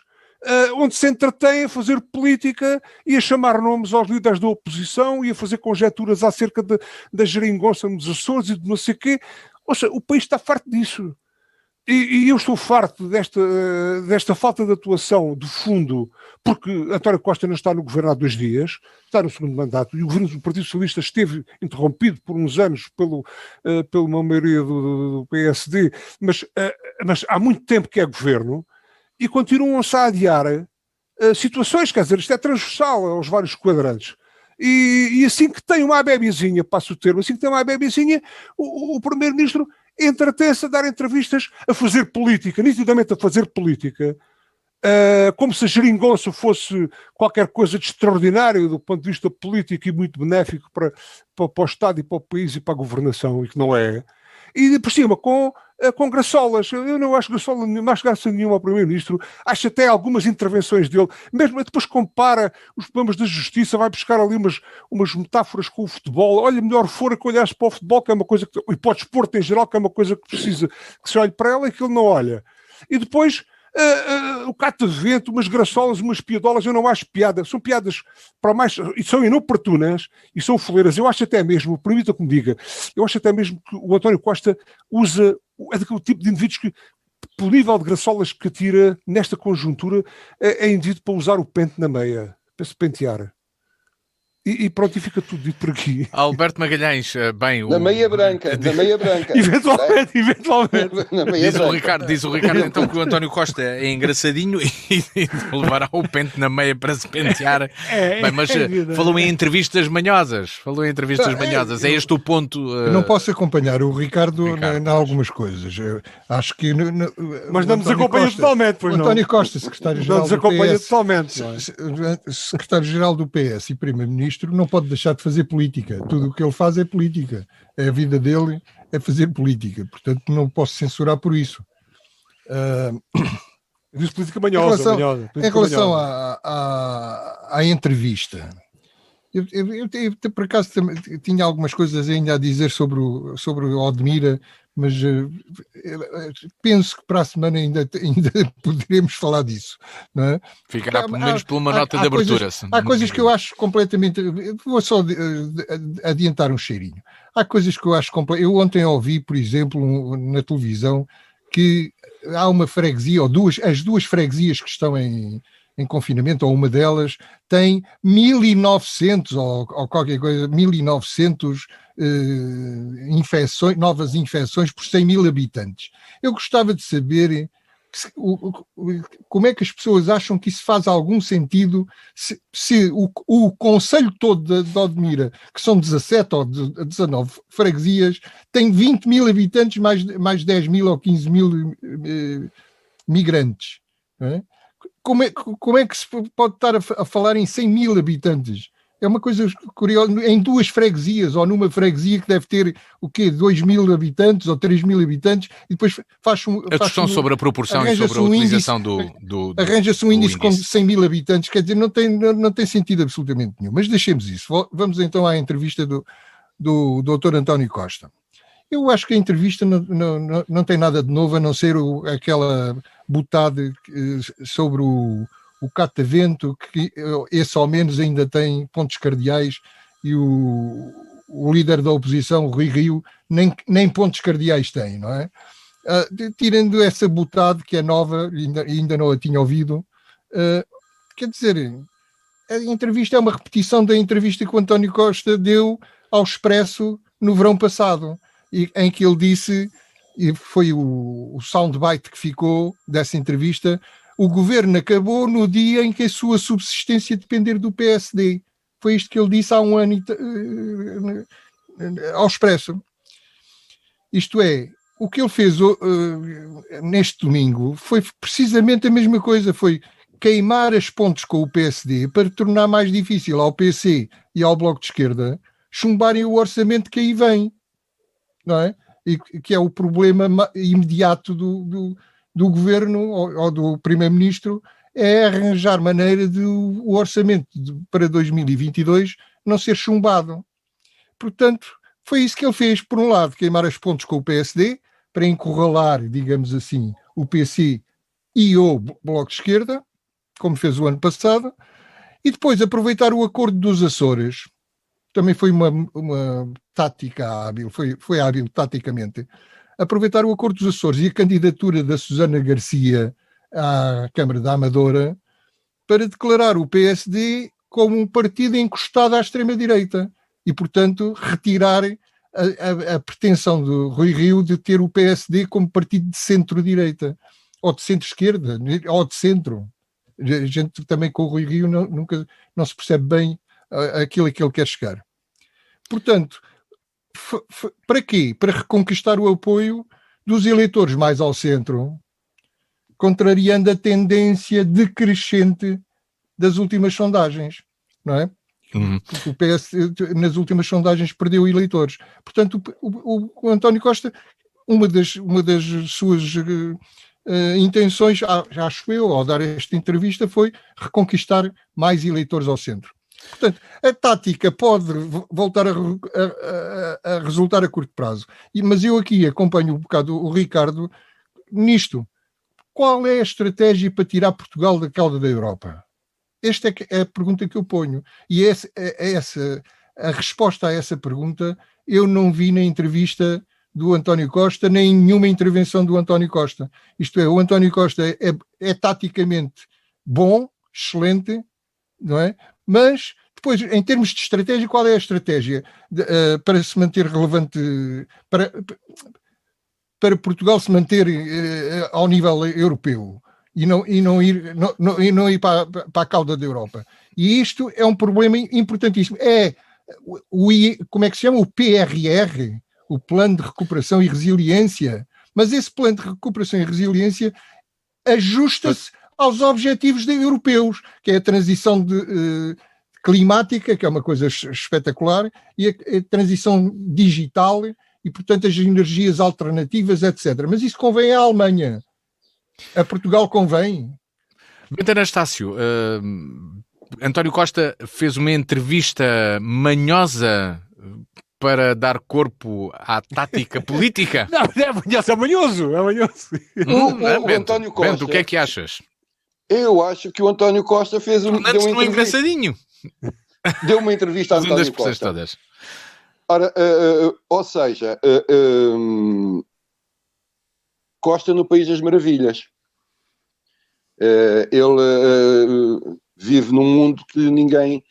onde se entretém a fazer política e a chamar nomes aos líderes da oposição e a fazer conjecturas acerca da geringonça nos Açores e de não sei o quê. Ou seja, o país está farto disso. E eu estou farto desta falta de atuação do fundo, porque António Costa não está no governo há 2 dias, está no segundo mandato, e o governo do Partido Socialista esteve interrompido por uns anos pela uma maioria do PSD, mas há muito tempo que é governo, e continuam-se a adiar situações, quer dizer, isto é transversal aos vários quadrantes. E assim que tem uma bebezinha, passo o termo, assim que tem uma bebezinha, o Primeiro-Ministro entretém-se a dar entrevistas, a fazer política, nitidamente a fazer política, como se a geringonça fosse qualquer coisa de extraordinário do ponto de vista político e muito benéfico para o Estado e para o país e para a governação, e que não é. E por cima, com graçolas. Eu não acho mais graça nenhuma ao Primeiro-Ministro. Acho até algumas intervenções dele, mesmo depois compara os problemas da justiça, vai buscar ali umas metáforas com o futebol. Olha, melhor fora que olhasse para o futebol, que é uma coisa e para o desporto em geral, que é uma coisa que precisa que se olhe para ela e que ele não olha. E depois o catavento, umas graçolas, umas piadolas, eu não acho piada, são piadas para mais, e são inoportunas e são foleiras. Eu acho até mesmo, permita que me diga, eu acho até mesmo que o António Costa é daquele tipo de indivíduos que, pelo nível de graçolas que tira nesta conjuntura, é indivíduo para usar o pente na meia, para se pentear. E pronto, e fica tudo dito por aqui. Alberto Magalhães, bem... Da meia branca. Eventualmente. Diz o Ricardo então que o António Costa é engraçadinho e levará o pente na meia para se pentear. Bem, mas falou em entrevistas manhosas. É este o ponto... Eu não posso acompanhar o Ricardo em algumas coisas. Eu acho que... Mas não nos acompanha totalmente, pois não. António Costa, secretário-geral do PS... totalmente. Secretário-geral do PS e Primeiro-Ministro não pode deixar de fazer política. Tudo o que ele faz é política. A vida dele é fazer política. Portanto, não posso censurar por isso. Diz política manhosa. Em relação à entrevista, eu por acaso tinha algumas coisas ainda a dizer sobre o Odmira, mas penso que para a semana ainda poderemos falar disso, não é? Ficará pelo menos por uma nota de abertura. Há coisas que eu acho completamente... Vou só adiantar um cheirinho. Há coisas que eu acho... Eu ontem ouvi, por exemplo, na televisão, que há uma freguesia, as duas freguesias que estão em confinamento, ou uma delas, tem 1.900 ou qualquer coisa, 1.900 novas infecções por 100.000 habitantes. Eu gostava de saber como é que as pessoas acham que isso faz algum sentido se o concelho todo de Odmira, que são 17 ou 19 freguesias, tem 20.000 habitantes, mais 10.000 ou 15.000 migrantes. Não é? como é que se pode estar a falar em 100 mil habitantes? É uma coisa curiosa, em 2 freguesias, ou numa freguesia que deve ter, 2 mil habitantes ou 3 mil habitantes, e depois a discussão sobre a proporção e sobre a utilização arranja-se um índice com 100 mil habitantes, quer dizer, não tem sentido absolutamente nenhum. Mas deixemos isso. Vamos então à entrevista do Dr. António Costa. Eu acho que a entrevista não tem nada de novo, a não ser aquela botada sobre o catavento, que esse ao menos ainda tem pontos cardeais, e o líder da oposição, Rui Rio, nem pontos cardeais tem, não é? Tirando essa botada que é nova, ainda não a tinha ouvido, quer dizer, a entrevista é uma repetição da entrevista que o António Costa deu ao Expresso no verão passado, em que ele disse, e foi o soundbite que ficou dessa entrevista: o governo acabou no dia em que a sua subsistência depender do PSD. Foi isto que ele disse há um ano ao Expresso. Isto é, o que ele fez neste domingo foi precisamente a mesma coisa, foi queimar as pontes com o PSD para tornar mais difícil ao PC e ao Bloco de Esquerda chumbarem o orçamento que aí vem, não é? E que é o problema imediato do governo ou do primeiro-ministro, é arranjar maneira de o orçamento para 2022 não ser chumbado. Portanto, foi isso que ele fez. Por um lado, queimar as pontes com o PSD para encurralar, digamos assim, o PC e o Bloco de Esquerda, como fez o ano passado, e depois aproveitar o acordo dos Açores. Também foi uma tática hábil, foi hábil taticamente. Aproveitar o acordo dos Açores e a candidatura da Susana Garcia à Câmara da Amadora para declarar o PSD como um partido encostado à extrema-direita e, portanto, retirar a pretensão do Rui Rio de ter o PSD como partido de centro-direita, ou de centro-esquerda, ou de centro. A gente também com o Rui Rio nunca não se percebe bem aquilo a que ele quer chegar. Portanto, para quê? Para reconquistar o apoio dos eleitores mais ao centro, contrariando a tendência decrescente das últimas sondagens, não é? Porque o PS nas últimas sondagens perdeu eleitores. Portanto, o António Costa, uma das suas intenções, acho eu, ao dar esta entrevista, foi reconquistar mais eleitores ao centro. Portanto, a tática pode voltar a resultar a curto prazo. Mas eu aqui acompanho um bocado o Ricardo nisto. Qual é a estratégia para tirar Portugal da cauda da Europa? Esta é a pergunta que eu ponho. E a resposta a essa pergunta eu não vi na entrevista do António Costa, nem em nenhuma intervenção do António Costa. Isto é, o António Costa é taticamente bom, excelente, não é? Mas, depois, em termos de estratégia, qual é a estratégia para se manter relevante, para Portugal se manter ao nível europeu e não ir para a cauda da Europa? E isto é um problema importantíssimo. Como é que se chama? O PRR, o Plano de Recuperação e Resiliência. Mas esse Plano de Recuperação e Resiliência ajusta-se aos objetivos europeus, que é a transição climática, que é uma coisa espetacular, e a transição digital, e, portanto, as energias alternativas, etc. Mas isso convém à Alemanha. A Portugal convém. Bento Anastácio, António Costa fez uma entrevista manhosa para dar corpo à tática política? Não, é manhoso. O António Costa... Bento, o que é que achas? Eu acho que o António Costa deu uma entrevista. Engraçadinho. Deu uma entrevista a António Costa. Todas. Ora, ou seja, Costa no País das Maravilhas. Ele vive num mundo que ninguém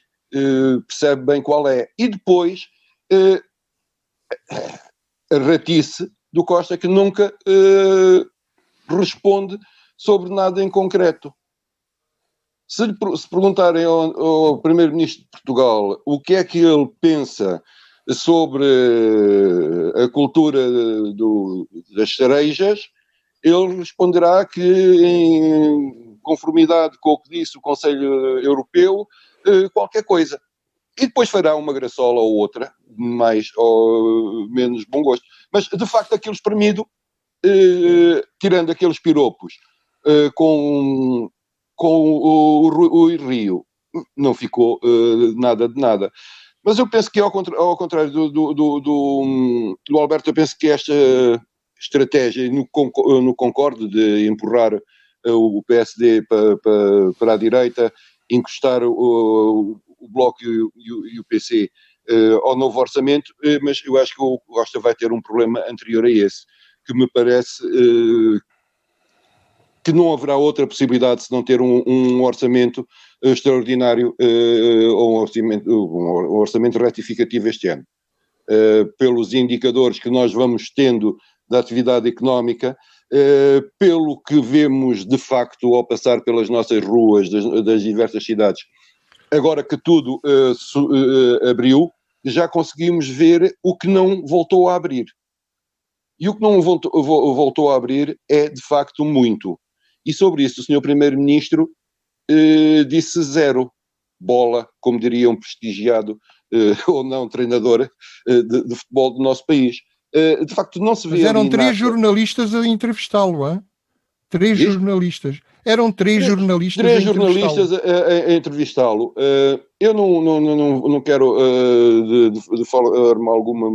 percebe bem qual é. E depois a ratice do Costa, que nunca responde sobre nada em concreto. Se perguntarem ao Primeiro-Ministro de Portugal o que é que ele pensa sobre a cultura das cerejas, ele responderá que conformidade com o que disse o Conselho Europeu, qualquer coisa. E depois fará uma graçola ou outra, mais ou menos bom gosto. Mas, de facto, aquilo espremido, tirando aqueles piropos com o Rui Rio, não ficou nada de nada. Mas eu penso que, ao contrário do Alberto, eu penso que esta estratégia no Concorde de empurrar o PSD para a direita, encostar o Bloco e o PC ao novo orçamento, mas eu acho que o Costa vai ter um problema anterior a esse, que me parece que não haverá outra possibilidade se não ter um orçamento extraordinário ou um orçamento retificativo este ano. Pelos indicadores que nós vamos tendo da atividade económica, pelo que vemos de facto ao passar pelas nossas ruas das diversas cidades, agora que tudo abriu, já conseguimos ver o que não voltou a abrir. E o que não voltou a abrir é, de facto, muito. E sobre isso o Sr. Primeiro-Ministro disse zero bola, como diria um prestigiado ou não treinador de futebol do nosso país. De facto, não se vê. Mas eram três nada. jornalistas a entrevestá-lo, hein? Três jornalistas. Eram três jornalistas a entrevistá-lo. Eu não quero de forma alguma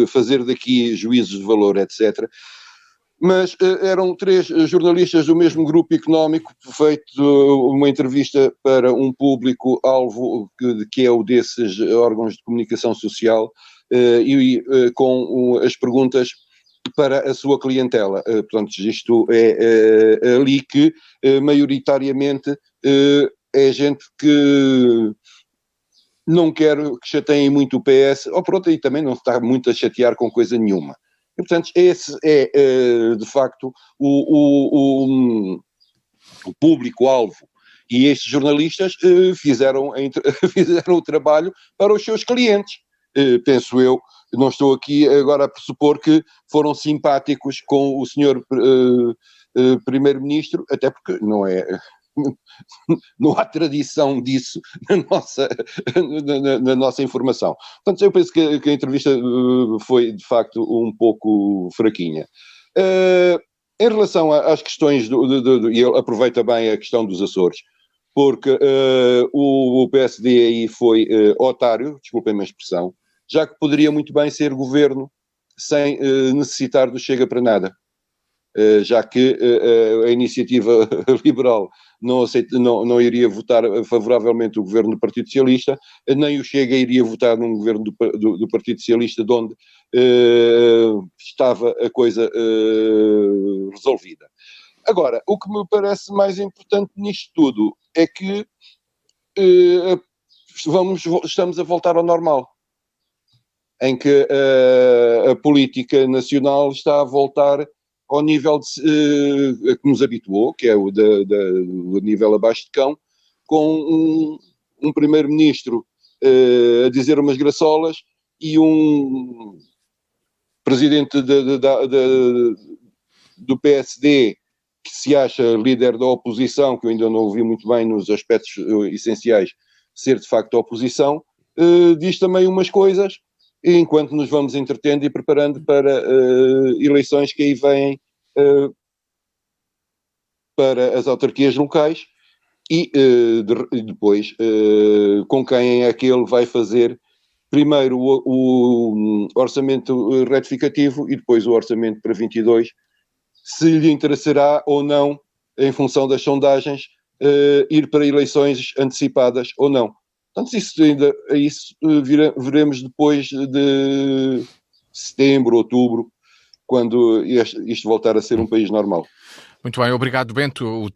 fazer daqui juízos de valor, etc. Mas eram três jornalistas do mesmo grupo económico, feito uma entrevista para um público-alvo que é o desses órgãos de comunicação social, com as perguntas para a sua clientela. Portanto, isto é ali que, maioritariamente, é gente que não quer que chateiem muito o PS, ou pronto, e também não está muito a chatear com coisa nenhuma. E, portanto, esse é, de facto, o público-alvo. E estes jornalistas fizeram o trabalho para os seus clientes. Penso eu, não estou aqui agora a pressupor que foram simpáticos com o senhor Primeiro-Ministro, até porque não há tradição disso na nossa informação. Portanto, eu penso que a entrevista foi, de facto, um pouco fraquinha. Em relação às questões, e ele aproveita bem a questão dos Açores, porque o PSD aí foi otário, desculpem-me a expressão, já que poderia muito bem ser governo sem necessitar do Chega para nada. Já que a iniciativa liberal não iria votar favoravelmente o governo do Partido Socialista, nem o Chega iria votar num governo do Partido Socialista, de onde estava a coisa resolvida. Agora, o que me parece mais importante nisto tudo é que estamos a voltar ao normal, em que a política nacional está a voltar ao nível que nos habituou, que é o nível abaixo de cão, com um primeiro-ministro a dizer umas graçolas e um presidente do PSD que se acha líder da oposição, que eu ainda não ouvi muito bem nos aspectos essenciais, ser de facto a oposição, diz também umas coisas, enquanto nos vamos entretendo e preparando para eleições que aí vêm para as autarquias locais e depois com quem é que ele vai fazer primeiro o orçamento retificativo e depois o orçamento para 22, se lhe interessará ou não, em função das sondagens, ir para eleições antecipadas ou não. Portanto, isso veremos depois de setembro, outubro, quando isto voltar a ser um país normal. Muito bem, obrigado, Bento.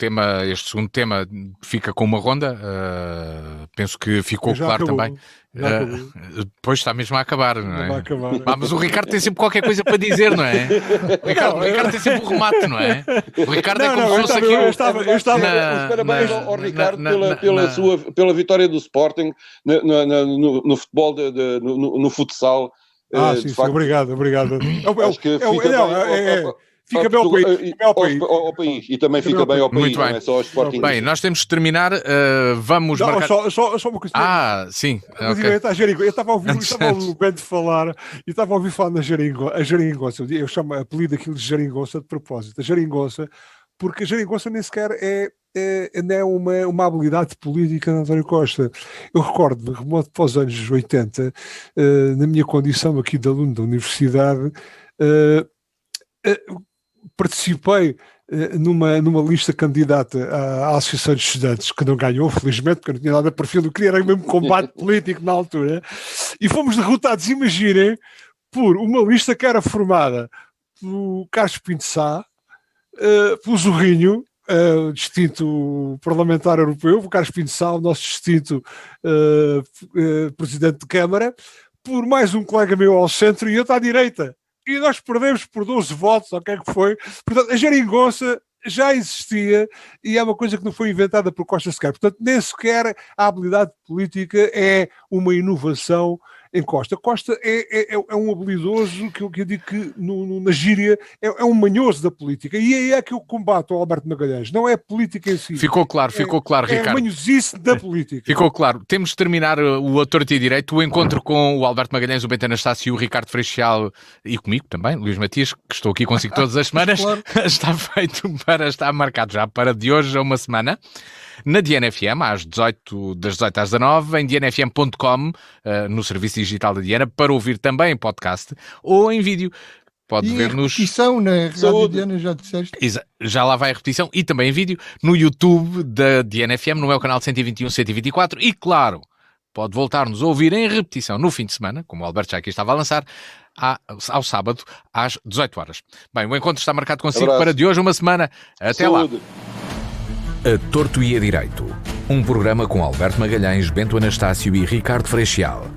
Este segundo tema fica com uma ronda. Penso que ficou claro acabou. Também. Depois está mesmo a acabar, não é? Vai acabar. Mas o Ricardo tem sempre qualquer coisa para dizer, não é? O Ricardo tem sempre um remate, não é? O Ricardo é como se fosse aqui. Eu estava parabéns ao Ricardo pela vitória do Sporting no futebol, no futsal. Sim, obrigado. Acho que Fica bem ao país. E também fica bem ao país, Muito bem. não é só ao Sporting. Bem, nós temos de terminar. Vamos marcar... Só uma coisa. Sim. Eu estava a ouvir o Bento falar e estava a ouvir falar na geringonça. Eu chamo apelido aquilo de geringonça de propósito. A geringonça, porque a geringonça nem sequer não é uma habilidade política de António Costa. Eu recordo-me, remoto para os anos 80, na minha condição aqui de aluno da universidade, participei numa lista candidata à Associação de Estudantes, que não ganhou, felizmente, porque eu não tinha nada de perfil, eu queria era mesmo combate político na altura, e fomos derrotados, imaginem, por uma lista que era formada pelo Carlos Pinto Sá, pelo Zorrinho, o distinto parlamentar europeu, o Carlos Pinto Sá, o nosso distinto presidente de Câmara, por mais um colega meu ao centro e outro à direita. E nós perdemos por 12 votos, ou o que é que foi. Portanto, a geringonça já existia e é uma coisa que não foi inventada por Costa sequer. Portanto, nem sequer a habilidade política é uma inovação em Costa. Costa é um habilidoso, que eu digo que na gíria é um manhoso da política. E aí é que eu combato o Alberto Magalhães. Não é a política em si. Ficou claro, Ricardo. É a manhosice da política. Ficou claro. Temos de terminar o Torto e Direito, o encontro com o Alberto Magalhães, o Bento Anastácio e o Ricardo Freixal, e comigo também, Luís Matias, que estou aqui consigo todas as semanas. Claro. Está marcado já para de hoje a uma semana. Na DNFM, das 18 às 19, em dnfm.com, no serviço digital da Diana, para ouvir também em podcast ou em vídeo. Pode ver nos... repetição na Rádio Diana, já disseste? Já lá vai a repetição e também em vídeo no YouTube da DNFM, no meu canal 121, 124 e, claro, pode voltar-nos a ouvir em repetição no fim de semana, como o Alberto já aqui estava a lançar, ao sábado, às 18 horas. Bem, o encontro está marcado consigo para de hoje uma semana. Até lá. A Torto e a Direito. Um programa com Alberto Magalhães, Bento Anastácio e Ricardo Freixal.